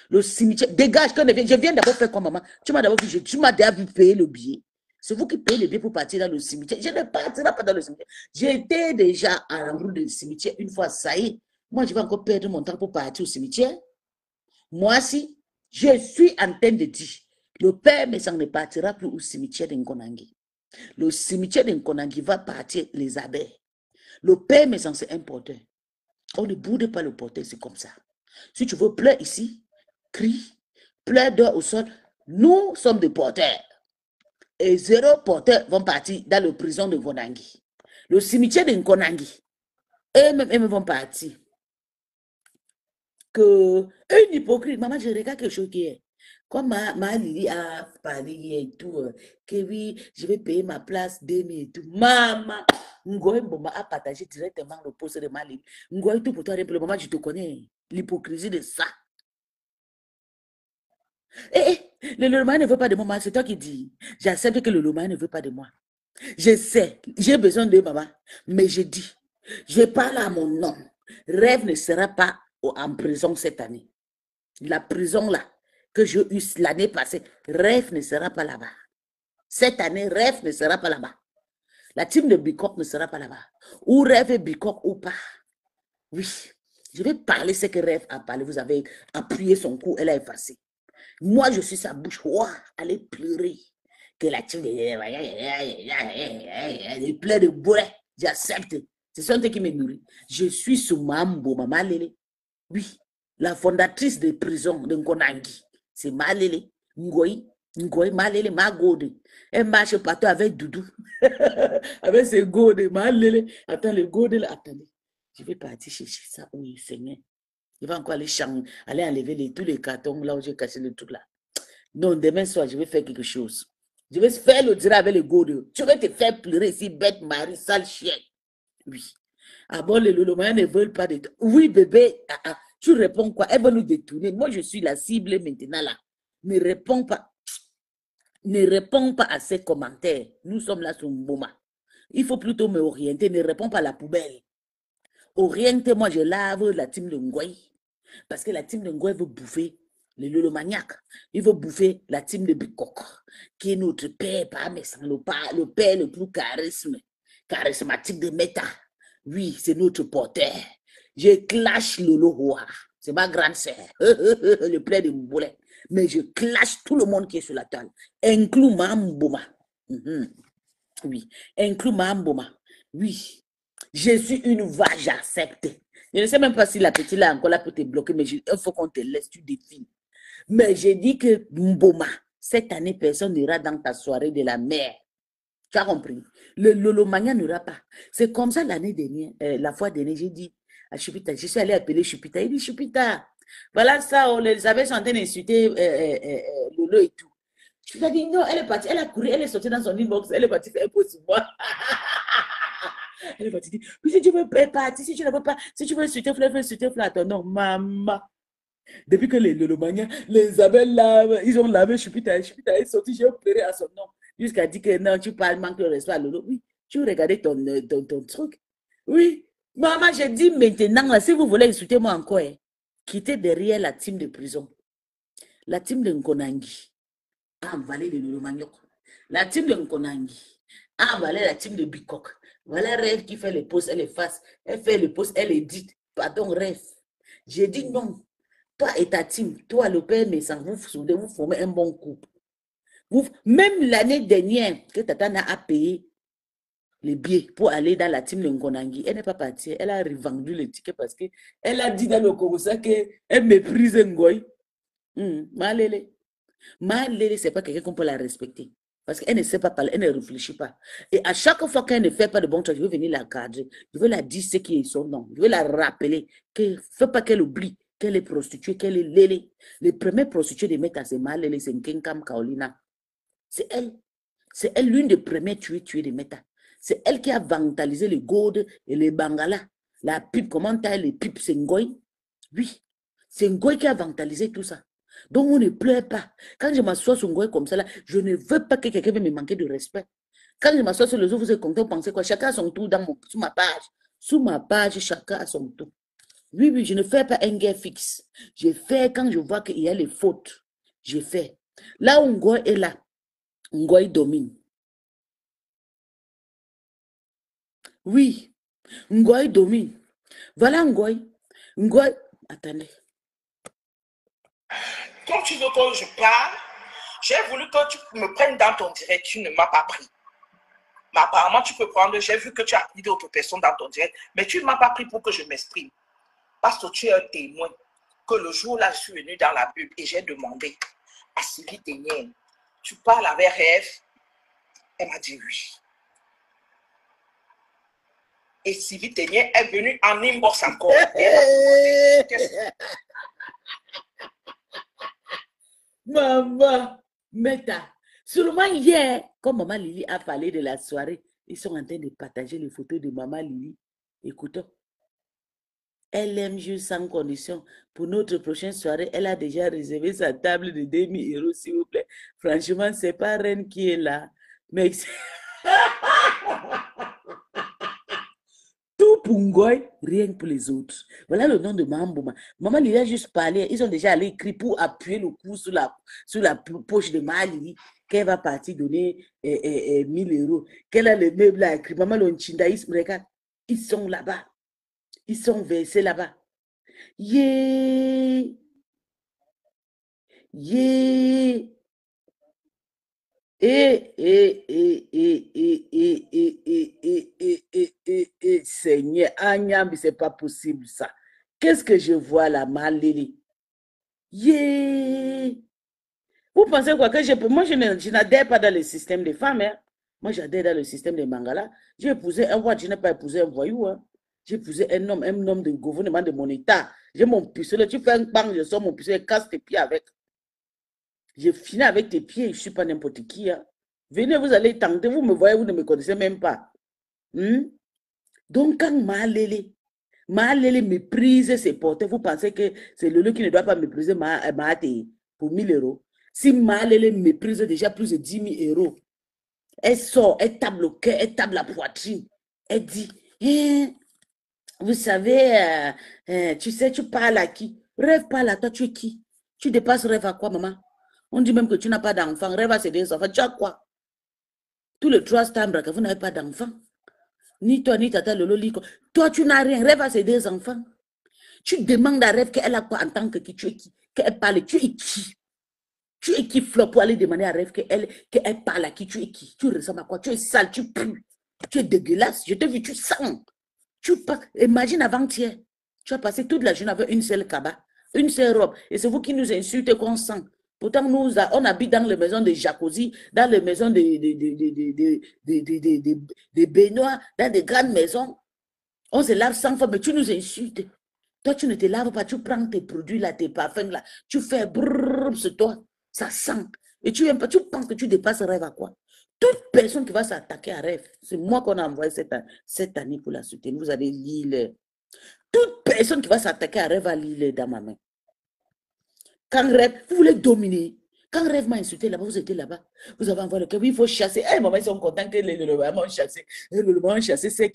Le cimetière. Dégage, quand je viens d'abord faire comme maman. Tu m'as d'abord vu, tu m'as déjà vu payer le billet. C'est vous qui payez le billet pour partir dans le cimetière. Je ne partirai pas dans le cimetière. J'étais déjà à l'endroit du cimetière une fois, ça y est. Moi, je vais encore perdre mon temps pour partir au cimetière. Moi, si, je suis en train de dire, le père Messang ne partira plus au cimetière d'Nkonangi. Le cimetière d'Nkonangi va partir les abeilles. Le père Messang, c'est un porteur. On ne boude pas le porteur, c'est comme ça. Si tu veux pleurer ici, crie, pleure dehors au sol. Nous sommes des porteurs. Et 0 porteurs vont partir dans la prison de Vonangi. Le cimetière de Nkonangi. Eux-mêmes vont partir. Que une hypocrite, maman, je regarde quelque chose qui est. Comme ma Lily a parlé et tout, que oui, je vais payer ma place 2000 et tout. Maman, Ngoï Mboma a partagé directement le poste de ma Lily. Ngoï, tout pour toi, pour le moment, je te connais. L'hypocrisie de ça. Le Lomai ne veut pas de moi, c'est toi qui dis. J'accepte que le Lomai ne veut pas de moi. Je sais, j'ai besoin de maman, mais je dis, je parle à mon nom. Rêve ne sera pas en prison cette année. La prison là, que j'ai eue l'année passée, Rêve ne sera pas là-bas. Cette année, Rêve ne sera pas là-bas. La team de Bicoque ne sera pas là-bas. Ou Rêve et Bicoque ou pas. Oui, je vais parler ce que Rêve a parlé. Vous avez appuyé son cou, elle a effacé. Moi, je suis sa bouche. Ouah, allez pleurer. Que la team de plein de bourrées. J'accepte. C'est ça qui me nourrit. Je suis sous Mambo, Maman Lélé. Oui, la fondatrice de prison de Nkonangi. C'est Malélé. Ngoï, Malélé, Magode. Elle marche partout avec Doudou. Avec ses godes, Malélé. Attends, le gode là, attendez. Je vais partir chercher ça. Oui, Seigneur. Je vais encore aller enlever tous les cartons là où j'ai caché le truc là. Non, demain soir, je vais faire quelque chose. Je vais faire le dire avec le gourde. Tu vas te faire pleurer ici, bête Marie, sale chien. Oui. Ah bon, les Lolomains ne veulent pas de toi. Oui, bébé. Tu réponds quoi? Elle veut nous détourner. Moi, je suis la cible maintenant là. Ne réponds pas. Ne réponds pas à ces commentaires. Nous sommes là sur Mboma. Il faut plutôt me orienter. Ne réponds pas à la poubelle. Oriente-moi, je lave la team de Ngoï. Parce que la team de Ngoï veut bouffer le Lolomaniac. Il veut bouffer la team de Bicoque, qui est notre père, pas mais sans le père le plus charismatique de Meta. Oui, c'est notre porteur. Je clash Lolo Hoa. C'est ma grande sœur. Le père de Mboulet. Mais je clash tout le monde qui est sur la table. Inclus Mamboma. Oui. Inclus Mamboma. Oui. Je suis une vache, j'accepte. Je ne sais même pas si la petite là encore là peut te bloquer, mais il faut qu'on te laisse, tu défiles. Mais j'ai dit que Mboma, cette année, personne n'ira dans ta soirée de la mer. Tu as compris? Le Lolomania n'ira pas. C'est comme ça l'année dernière, la fois dernière, j'ai dit à Chupita, je suis allée appeler Chupita. Il dit Chupita, voilà ça, on les avait chanté d'insulter Lolo et tout. Chupita dit non, elle est partie, elle a couru, elle est sortie dans son inbox, elle est partie faire un peu sur moi. Elle est partie dire, oui, si tu veux partir, si tu ne veux pas, si tu veux insulter Fleur, insulter Fleur, attends, non, maman. Depuis que les Lolomania, les abeilles lavent, ils ont lavé Chupita est sorti, j'ai pleuré à son nom. Jusqu'à dire que non, tu parles, manque de respect à Lolo. Oui, tu regardais ton truc. Oui, maman, j'ai dit maintenant, là, si vous voulez insulter moi encore, quittez derrière la team de prison. La team de Nkonangi a envalé le Lolomaniok. La team de Nkonangi a avalé la team de Bikok. Voilà Rêve qui fait les posts, elle efface. Elle fait les posts, elle édite. Pardon, Rêve. J'ai dit non. Toi et ta team, toi, le père Messan, vous formez un bon couple. Même l'année dernière, que Tatana a payé les billets pour aller dans la team de Nkonangi, elle n'est pas partie. Elle a revendu le ticket parce qu'elle a dit dans le Kogosa qu'elle méprise Ngoy. Malele. Malele, ce n'est pas quelqu'un qu'on peut la respecter. Parce qu'elle ne sait pas parler, elle ne réfléchit pas. Et à chaque fois qu'elle ne fait pas de bon travail, je veux venir la cadrer. Je veux la dire ce qui est son nom. Je veux la rappeler. Il ne faut pas qu'elle oublie qu'elle est prostituée, qu'elle est lélé. Les premiers prostituées de Meta, c'est Malele, c'est Nkenkam Kaolina. C'est elle. C'est elle, l'une des premières tuées de Meta. C'est elle qui a vandalisé les gourdes et les bangalas. La pipe, comment t'as les pipes, c'est Ngoy? Oui. C'est Ngoy qui a vandalisé tout ça. Donc, on ne pleure pas. Quand je m'assois sur Ngoy comme ça, là, je ne veux pas que quelqu'un vienne me manquer de respect. Quand je m'assois sur les autres, vous êtes content, vous pensez quoi? Chacun a son tour sur ma page. Sur ma page, chacun a son tour. Oui, oui, je ne fais pas un guerre fixe. Je fais quand je vois qu'il y a les fautes. Je fais. Là où Ngoy est là, Ngoy domine. Oui, Ngoy domine. Voilà Ngoy. Ngoy, attendez. Quand tu veux que je parle, j'ai voulu que tu me prennes dans ton direct, tu ne m'as pas pris. Mais apparemment, tu peux prendre, j'ai vu que tu as pris d'autres personnes dans ton direct, mais tu ne m'as pas pris pour que je m'exprime. Parce que tu es un témoin que le jour-là, je suis venu dans la pub et j'ai demandé à Sylvie Ténienne, tu parles avec Rêve? Elle m'a dit oui. Et Sylvie Ténienne est venue en inbox encore. Maman, Meta. Seulement hier, quand Maman Lily a parlé de la soirée, ils sont en train de partager les photos de Maman Lily. Écoutons. Elle aime juste sans condition. Pour notre prochaine soirée, elle a déjà réservé sa table de 2000 €, s'il vous plaît. Franchement, c'est pas Reine qui est là. Mais tout pour Ngoy, rien que pour les autres. Voilà le nom de Mambouma. Maman Lily a juste parlé. Ils ont déjà allé écrire pour appuyer le coup sur la poche de Mali, qu'elle va partir donner 1000 €. Qu'elle a le meuble à écrire. Maman Lonchinda, regarde, ils sont là-bas. Ils sont versés là-bas. Yeah. Yeah. Seigneur, Agnam, c'est pas possible ça. Qu'est-ce que je vois là, Malili? Yeah. Vous pensez quoi que moi, je n'adhère pas dans le système des femmes. Hein? Moi, j'adhère dans le système des mangalas. J'ai épousé un roi, je n'ai pas épousé un voyou. Hein? J'ai épousé un homme de gouvernement de mon état. J'ai mon pistolet. Tu fais un bang, je sors mon pistolet, casse tes pieds avec. Je finis avec tes pieds, je ne suis pas n'importe qui. Hein? Venez, vous allez tenter, vous me voyez, vous ne me connaissez même pas. Donc, quand Malele méprise ses porteurs, vous pensez que c'est Lolo qui ne doit pas mépriser Maate pour 1000 €. Si Malele méprise déjà plus de 10 000 €, elle sort, elle tape le cœur, elle tape la poitrine. Elle dit, vous savez, tu sais, tu parles à qui? Rêve parle à toi, tu es qui? Tu dépasses Rêve à quoi, maman? On dit même que tu n'as pas d'enfant. Rêve à ses 2 enfants. Tu as quoi? Tout le 3 stambres que vous n'avez pas d'enfant. Ni toi, ni tata Lolo, toi, tu n'as rien. Rêve à ses 2 enfants. Tu demandes à Rêve qu'elle a quoi en tant que qui? Tu es qui? Qu'elle parle. Tu es qui? Tu es qui, Flo, pour aller demander à Rêve qu'elle parle à qui? Tu es qui? Tu ressembles à quoi? Tu es sale, tu pues. Tu es dégueulasse. Je t'ai vu, tu sens. Imagine avant-hier. Tu as passé toute la journée avec une seule cabane, une seule robe. Et c'est vous qui nous insultez qu'on sent. Pourtant, on habite dans les maisons de jacuzzi, dans les maisons de baignoires, dans des grandes maisons. On se lave 100 fois, mais tu nous insultes. Toi, tu ne te laves pas, tu prends tes produits là, tes parfums là, tu fais brrrr sur toi, ça sent. Et tu penses que tu dépasses Rêve à quoi? Toute personne qui va s'attaquer à Rêve, c'est moi qu'on a envoyé cette année pour la soutenir. Vous allez lire. Toute personne qui va s'attaquer à Rêve va lire dans ma main. Quand Rêve, vous voulez dominer. Quand Rêve m'a insulté là-bas, vous étiez là-bas. Vous avez envoyé le cœur. Oui, il faut chasser. Eh, maman, ils sont contents que les Loloba m'ont chassé. Les Loloba m'ont chassé, c'est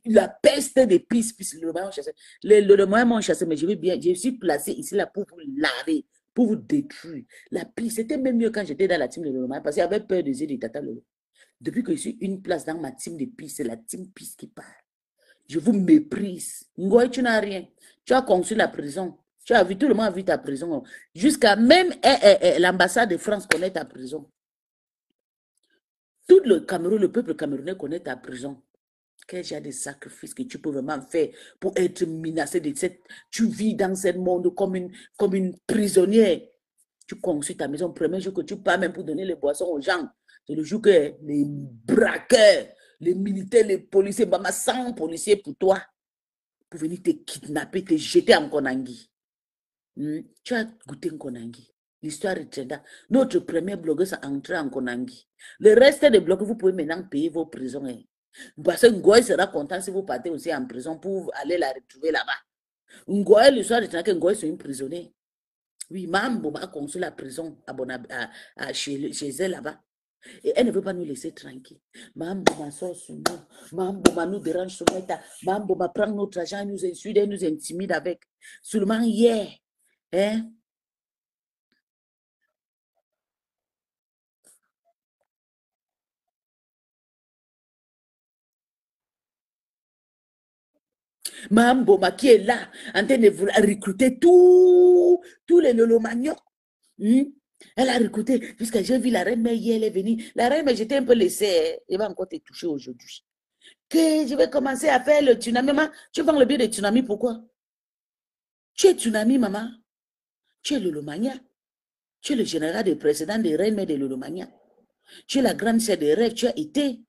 la peste des pistes, puis les Loloba m'ont chassé. Les Loloba m'ont chassé, mais je suis placé ici là pour vous laver, pour vous détruire. La pire, c'était même mieux quand j'étais dans la team de Lolo, parce qu'il y avait peur de Zé de Tata Lolo. Depuis que je suis une place dans ma team de Peace, c'est la team Peace qui parle. Je vous méprise. Ngoy, tu n'as rien. Tu as conçu la prison. Tu as vu, tout le monde a vu ta prison. Jusqu'à même l'ambassade de France connaît ta prison. Tout le Cameroun, le peuple camerounais connaît ta prison. Quel genre de sacrifice que tu peux vraiment faire pour être menacé de cette... Tu vis dans ce monde comme une prisonnière. Tu construis ta maison. Le premier jour que tu pars même pour donner les boissons aux gens, c'est le jour que les braqueurs, les militaires, les policiers, 100 policiers pour toi, pour venir te kidnapper, te jeter en Konangi. Tu as goûté en Konangi. L'histoire est très dingue. Notre premier blogueur est entré en Konangi. Le reste des blogueurs, vous pouvez maintenant payer vos prisons. Parce que Ngoy sera content si vous partez aussi en prison pour aller la retrouver là-bas. Ngoy, l'histoire est que Ngoy c'est une prisonnière. Oui, Mambo a construit la prison chez elle là-bas. Et elle ne veut pas nous laisser tranquilles. Mambo m'a sort sur nous. Mambo m'a nous dérange sur nous. Mambo m'a prend notre argent, nous insulte, nous intimide avec. Seulement hier, hein? Mamboma qui est là, en train de vouloir recruter tous les lolomanios. Elle a recruté, puisque j'ai vu la reine mère hier, elle est venue. La reine mère, j'étais un peu laissée. Elle va encore te toucher aujourd'hui. Que je vais commencer à faire le tsunami. Maman, tu vends le billet de tsunami, pourquoi? Tu es tsunami, maman. Tu es lolomania. Tu es le général de précédent des reines mères de lolomania. Tu es la grande sœur des rêves. Tu as été.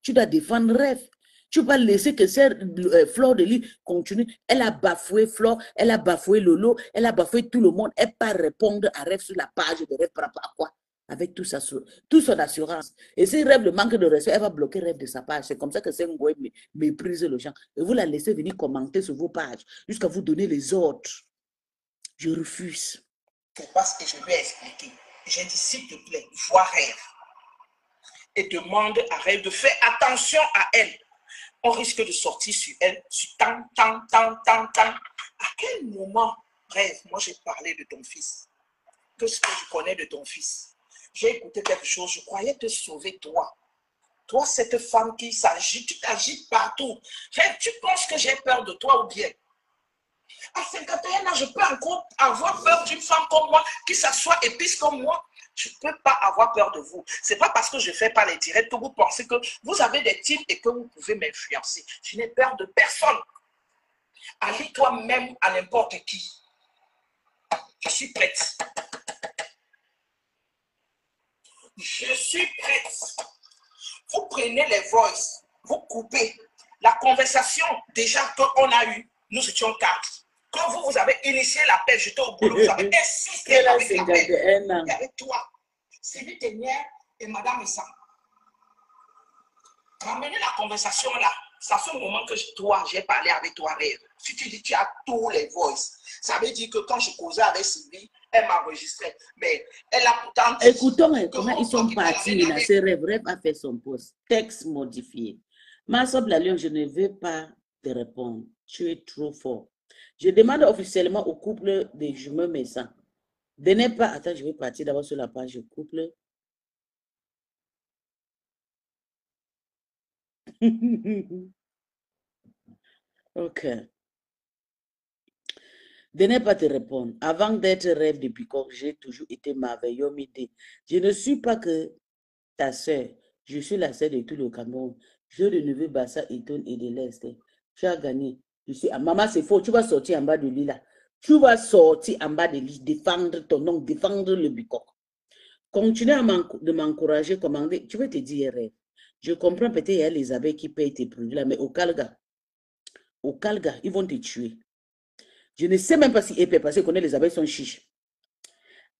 Tu dois défendre rêve. Tu vas laisser que cette Fleur de Lys continue. Elle a bafoué Fleur, elle a bafoué Lolo, elle a bafoué tout le monde. Elle ne peut pas répondre à Rêve sur la page de Rêve par rapport à quoi? Avec tout son assurance. Et si Rêve le manque de respect, elle va bloquer Rêve de sa page. C'est comme ça que Sengoy méprise les gens. Et vous la laissez venir commenter sur vos pages jusqu'à vous donner les ordres. Je refuse. Parce que je lui ai expliqué. J'ai dit, s'il te plaît, vois Rêve. Et demande à Rêve de faire attention à elle. On risque de sortir sur elle, sur tant. À quel moment, Rêve, moi j'ai parlé de ton fils? Qu'est-ce que je connais de ton fils? J'ai écouté quelque chose, je croyais te sauver toi. Toi, cette femme qui s'agite, tu t'agites partout. Rêve, tu penses que j'ai peur de toi ou bien? À 51 ans, je peux encore avoir peur d'une femme comme moi, qui s'assoit épice comme moi. Je ne peux pas avoir peur de vous. Ce n'est pas parce que je ne fais pas les directs que vous pensez que vous avez des titres et que vous pouvez m'influencer. Je n'ai peur de personne. Allie-toi même à n'importe qui. Je suis prête. Je suis prête. Vous prenez les voices, vous coupez. La conversation déjà qu'on a eue, nous étions 4. Quand vous avez initié l'appel, j'étais au boulot, vous avez insisté avec l'appel. Et avec toi, Sylvie Ténière et Madame Issa. Ramenez la conversation là. C'est à ce moment que toi, j'ai parlé avec toi, Rêve. Si tu dis que tu as tous les voices, ça veut dire que quand je causais avec Sylvie, elle m'enregistrait. Mais elle a pourtant dit... Écoutons comment ils sont partis. C'est Rêve. Rêve a fait son poste. Texte modifié. Marceau Lalion, je ne veux pas te répondre. Tu es trop fort. Je demande officiellement au couple des jumeaux Messa. Donnez pas... Attends, je vais partir d'abord sur la page couple. Ok. De ne pas te répondre. Avant d'être Rêve de Peacock, j'ai toujours été merveilleux Midi. Je ne suis pas que ta soeur. Je suis la soeur de tout le Cameroun. Je le neveu Bassa, Eton et de l'Est. Tu as gagné. Je suis... Maman, c'est faux. Tu vas sortir en bas de l'île là. Tu vas sortir en bas de l'île, défendre ton nom, défendre le Peacock. Continue de m'encourager, commander. Tu veux te dire Rêve. Je comprends peut-être qu'il y a les abeilles qui payent tes produits là, mais au Calga, ils vont te tuer. Je ne sais même pas si épais parce qu'on connaît les abeilles sont chiches.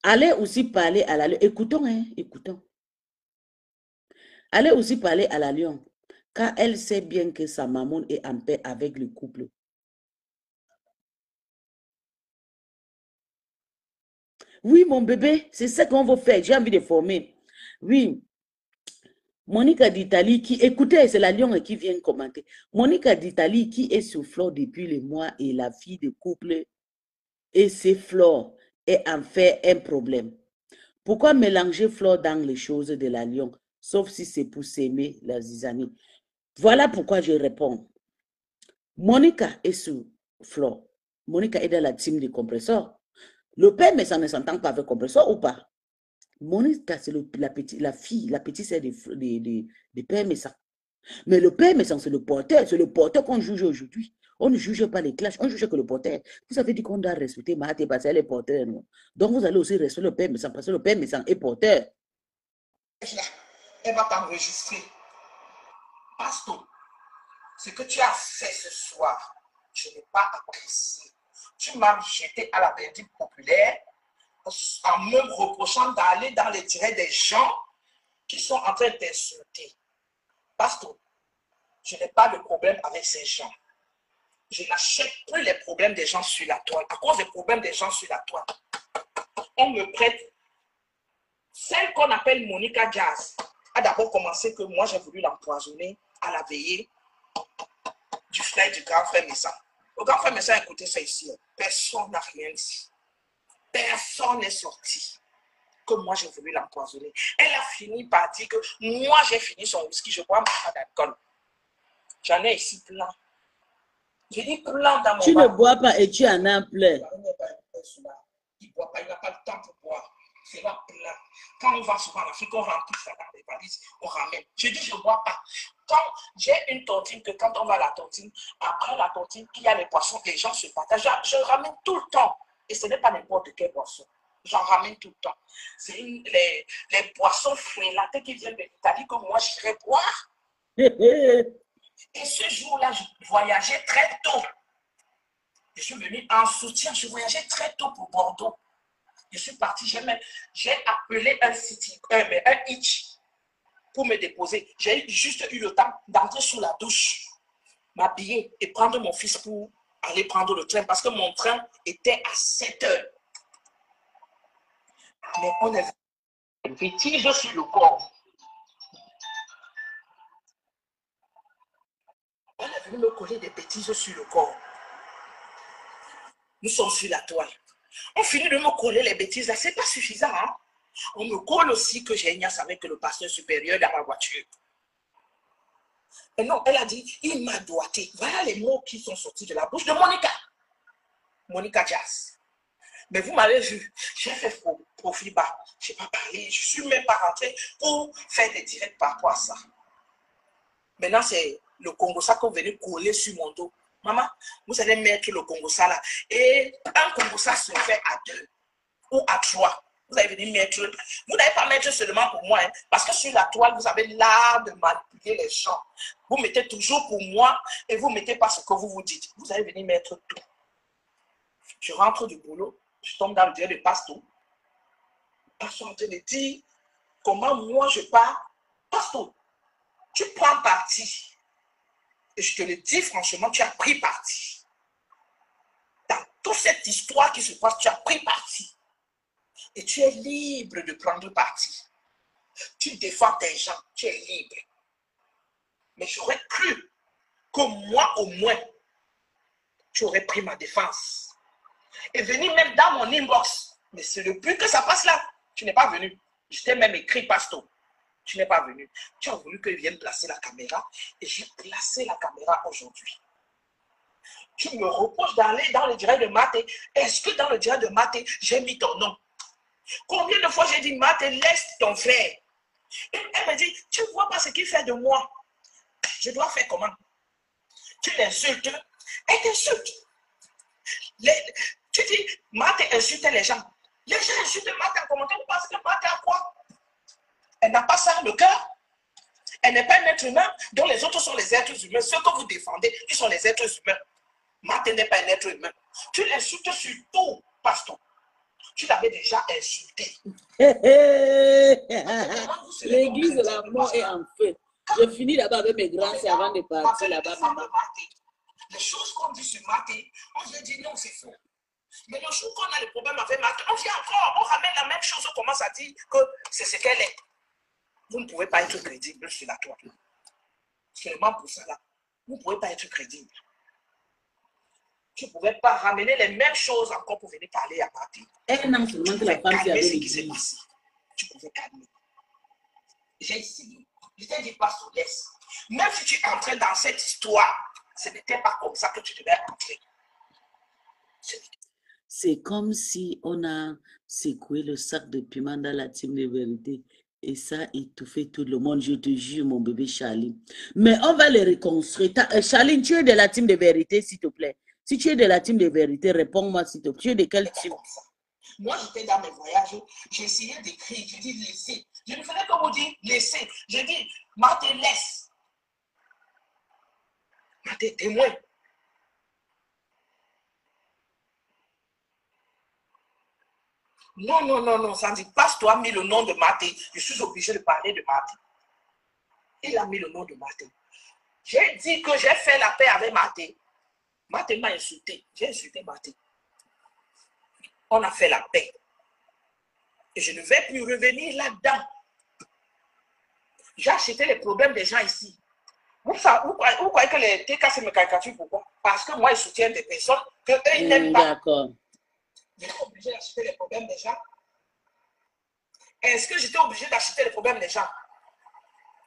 Allez aussi parler à la lion. Écoutons, hein, écoutons. Allez aussi parler à la lion, car elle sait bien que sa maman est en paix avec le couple. Oui, mon bébé, c'est ça qu'on veut faire. J'ai envie de former. Oui. Monica d'Italie qui, écoutez, c'est la lion qui vient commenter. Monica d'Italie qui est sur Flore depuis les mois et la fille de couple et c'est Flore. et en faire un problème. Pourquoi mélanger Flore dans les choses de la Lyon, sauf si c'est pour s'aimer la zizanie? Voilà pourquoi je réponds. Monica est sous Flore. Monica est dans la team des compresseurs. Le père, mais ça ne s'entend pas avec compresseur ou pas? Monica, c'est la petite sœur de père Messan. Mais le père Messan, c'est le porteur qu'on juge aujourd'hui. On ne juge pas les clashs, on juge que le porteur. Vous avez dit qu'on doit respecter Mahaté parce qu'elle est porteur, non? Donc vous allez aussi respecter le père Messan parce que le père Messan est porteur. Elle va t'enregistrer. Pasteur, ce que tu as fait ce soir, je n'ai pas apprécié. Tu m'as jeté à la verdict populaire en me reprochant d'aller dans les directs des gens qui sont en train d'insulter. Pasteur, je n'ai pas de problème avec ces gens. Je n'achète plus les problèmes des gens sur la toile. À cause des problèmes des gens sur la toile, on me prête. Celle qu'on appelle Monica Jazz a d'abord commencé que moi j'ai voulu l'empoisonner à la veillée du frère du grand frère Messan. Le grand frère Messan a écouté ça ici. Personne n'a rien dit. Personne n'est sorti. Que moi j'ai voulu l'empoisonner. Elle a fini par dire que moi j'ai fini son whisky, je bois pas d'alcool. J'en ai ici plein. J'ai dit plein dans mon Tu ne bois pas et tu en as plein. Il ne boit pas, il n'a pas le temps pour boire. C'est là plein. Quand on va souvent en Afrique, on remplit ça dans les valises, on ramène. Je dis, je ne bois pas. Quand j'ai une tontine, que quand on va à la tontine, après la tontine, il y a les poissons, les gens se partagent. Je ramène tout le temps. Et ce n'est pas n'importe quel poisson. J'en ramène tout le temps. C'est les poissons frélatés qui viennent de l'Italie que moi, j'irai boire. Et ce jour-là, je voyageais très tôt. Je suis venu en soutien. Je voyageais très tôt pour Bordeaux. Je suis parti. J'ai appelé un hitch pour me déposer. J'ai juste eu le temps d'entrer sous la douche, m'habiller et prendre mon fils pour aller prendre le train parce que mon train était à 7 heures. Mais on est une bêtise sur le corps. On est venu me coller des bêtises sur le corps. Nous sommes sur la toile. On finit de me coller les bêtises là, c'est pas suffisant. Hein? On me colle aussi que j'ai ignace avec le pasteur supérieur dans la voiture. Et non, elle a dit, il m'a doigté. Voilà les mots qui sont sortis de la bouche de Monica. Monica Jazz. Mais vous m'avez vu, j'ai fait profil bas. Je n'ai pas parlé, je ne suis même pas rentré pour faire des directs par rapport à ça. Maintenant, c'est le Congo-ça que vous venez coller sur mon dos. Maman, vous allez mettre le Congo-ça là. Et un Congo-ça se fait à 2 ou à 3. Vous allez venir mettre. Vous n'allez pas mettre seulement pour moi. Hein, parce que sur la toile, vous avez l'art de manipuler les gens. Vous mettez toujours pour moi et vous ne mettez pas ce que vous vous dites. Vous allez venir mettre tout. Je rentre du boulot. Je tombe dans le direct de Pasteur. Pasteur en train de dire comment moi je pars. Pasteur, tu prends parti. Et je te le dis franchement, tu as pris parti. Dans toute cette histoire qui se passe, tu as pris parti. Et tu es libre de prendre parti. Tu défends tes gens, tu es libre. Mais j'aurais cru que moi au moins, tu aurais pris ma défense. Et venir même dans mon inbox. Mais c'est le but que ça passe là. Tu n'es pas venu. Je t'ai même écrit, Pasteur. Tu n'es pas venu. Tu as voulu que je vienne placer la caméra et j'ai placé la caméra aujourd'hui. Tu me reproches d'aller dans le direct de Maté. Est-ce que dans le direct de Maté, j'ai mis ton nom? Combien de fois j'ai dit, Maté, laisse ton frère? Et elle me dit, tu ne vois pas ce qu'il fait de moi. Je dois faire comment? Tu l'insultes, elle t'insulte. Tu dis, Maté insulte les gens. Les gens insultent Maté en commentaire parce que Maté a quoi? Elle n'a pas ça le cœur. Elle n'est pas un être humain dont les autres sont les êtres humains. Ceux que vous défendez, ils sont les êtres humains. Maté n'est pas un être humain. Tu l'insultes sur tout, Pasteur. Tu l'avais déjà insulté. L'église de la mort est en feu. Je finis là-bas avec mes grands avant de partir là-bas, maman. Les choses qu'on dit sur Maté, on se dit non, c'est faux. Mais le jour qu'on a le problème avec Maté, on vient encore, on ramène la même chose, on commence à dire que c'est ce qu'elle est. Vous ne pouvez pas être crédible sur la toile. Seulement pour ça là, vous ne pouvez pas être crédible. Tu ne pouvais pas ramener les mêmes choses encore pour venir parler à Martin. Un an seulement que la femme s'est avec l'église. Tu pouvais calmer. J'ai essayé. Je t'ai dit, pasteur, laisse. Même si tu entrais dans cette histoire, ce n'était pas comme ça que tu devais entrer. C'est comme si on a secoué le sac de piment dans la team de vérité. Et ça étouffait tout le monde. Je te jure, mon bébé Charlie. Mais on va les reconstruire. Charlie, tu es de la team de vérité, s'il te plaît. Si tu es de la team de vérité, réponds-moi, s'il te plaît. Tu es de quelle team? Moi, j'étais dans mes voyages. J'ai essayé d'écrire. J'ai dit, laissez. Je ne faisais que vous dire, laissez. J'ai dit, Marthe, laisse. Marthe, témoin. Non, non, non, non, ça dit, Pasteur a mis le nom de Marthe. Je suis obligé de parler de Marthe. Il a mis le nom de Marthe. J'ai dit que j'ai fait la paix avec Marthe. Marthe m'a insulté. J'ai insulté Marthe. On a fait la paix. Et je ne vais plus revenir là-dedans. J'ai acheté les problèmes des gens ici. Vous croyez que les TK, c'est mes caricatures? Pourquoi? Parce que moi, je soutiens des personnes que eux, ils n'aiment pas. D'accord. J'étais obligé d'acheter les problèmes des gens. Est-ce que j'étais obligé d'acheter les problèmes des gens?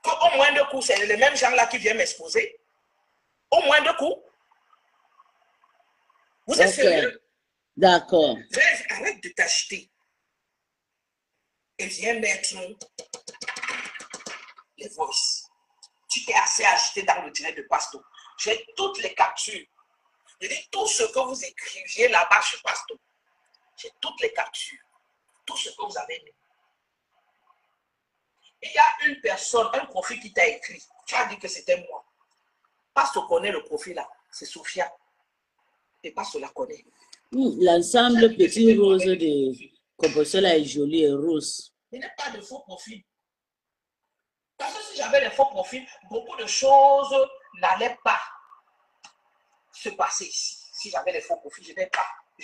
Qu'au moins de coups, c'est les mêmes gens-là qui viennent m'exposer. Au moins de coups. Vous êtes sérieux? D'accord. Arrête de t'acheter. Et viens mettre les voices. Tu t'es assez agité dans le direct de Pasto. J'ai toutes les captures. Je dis tout ce que vous écriviez là-bas chez Pasto. J'ai toutes les captures. Tout ce que vous avez mis. Il y a une personne, un profil qui t'a écrit. Tu as dit que c'était moi. Pasto connaît le profil là. C'est Sophia. Et Pasto la connaît. L'ensemble petit rose de composition là est joli et rose. Il n'y a pas de faux profil. Parce que si j'avais les faux profils, beaucoup de choses n'allaient pas se passer ici. Si j'avais les faux profils, je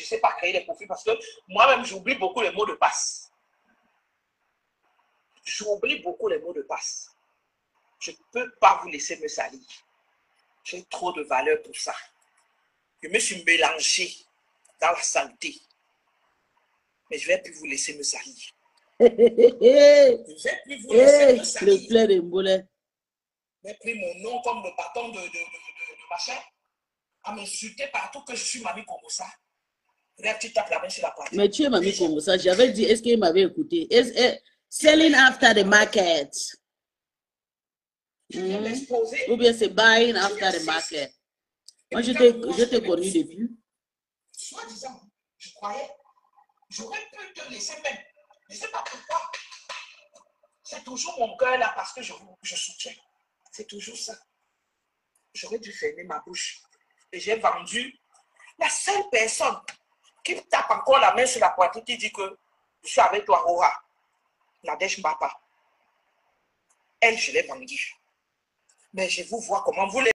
ne sais pas créer les profils parce que moi-même, j'oublie beaucoup les mots de passe. J'oublie beaucoup les mots de passe. Je ne peux pas vous laisser me salir. J'ai trop de valeur pour ça. Je me suis mélangé dans la santé. Mais je ne vais plus vous laisser me salir. Je ne vais plus vous laisser me salir. Le plein de boulet. J'ai pris mon nom comme le bâton de machin, à m'insulter partout que je suis Mamie Kongosa. Là, tu tapes la main sur la poitrine. Mais tu es Mamie Kongosa. J'avais dit, est-ce qu'il m'avait écouté? Selling after the market. Ou bien c'est buying after the market. Moi, je t'ai connu depuis. Soi-disant, je croyais, j'aurais pu te laisser même. Je ne sais pas pourquoi. C'est toujours mon cœur là parce que je soutiens. C'est toujours ça. J'aurais dû fermer ma bouche. Et j'ai vendu la seule personne qui tape encore la main sur la poitrine qui dit que je suis avec toi, Aura. Nadège Mbapa. Elle, je l'ai vendue. Mais je vous vois comment vous les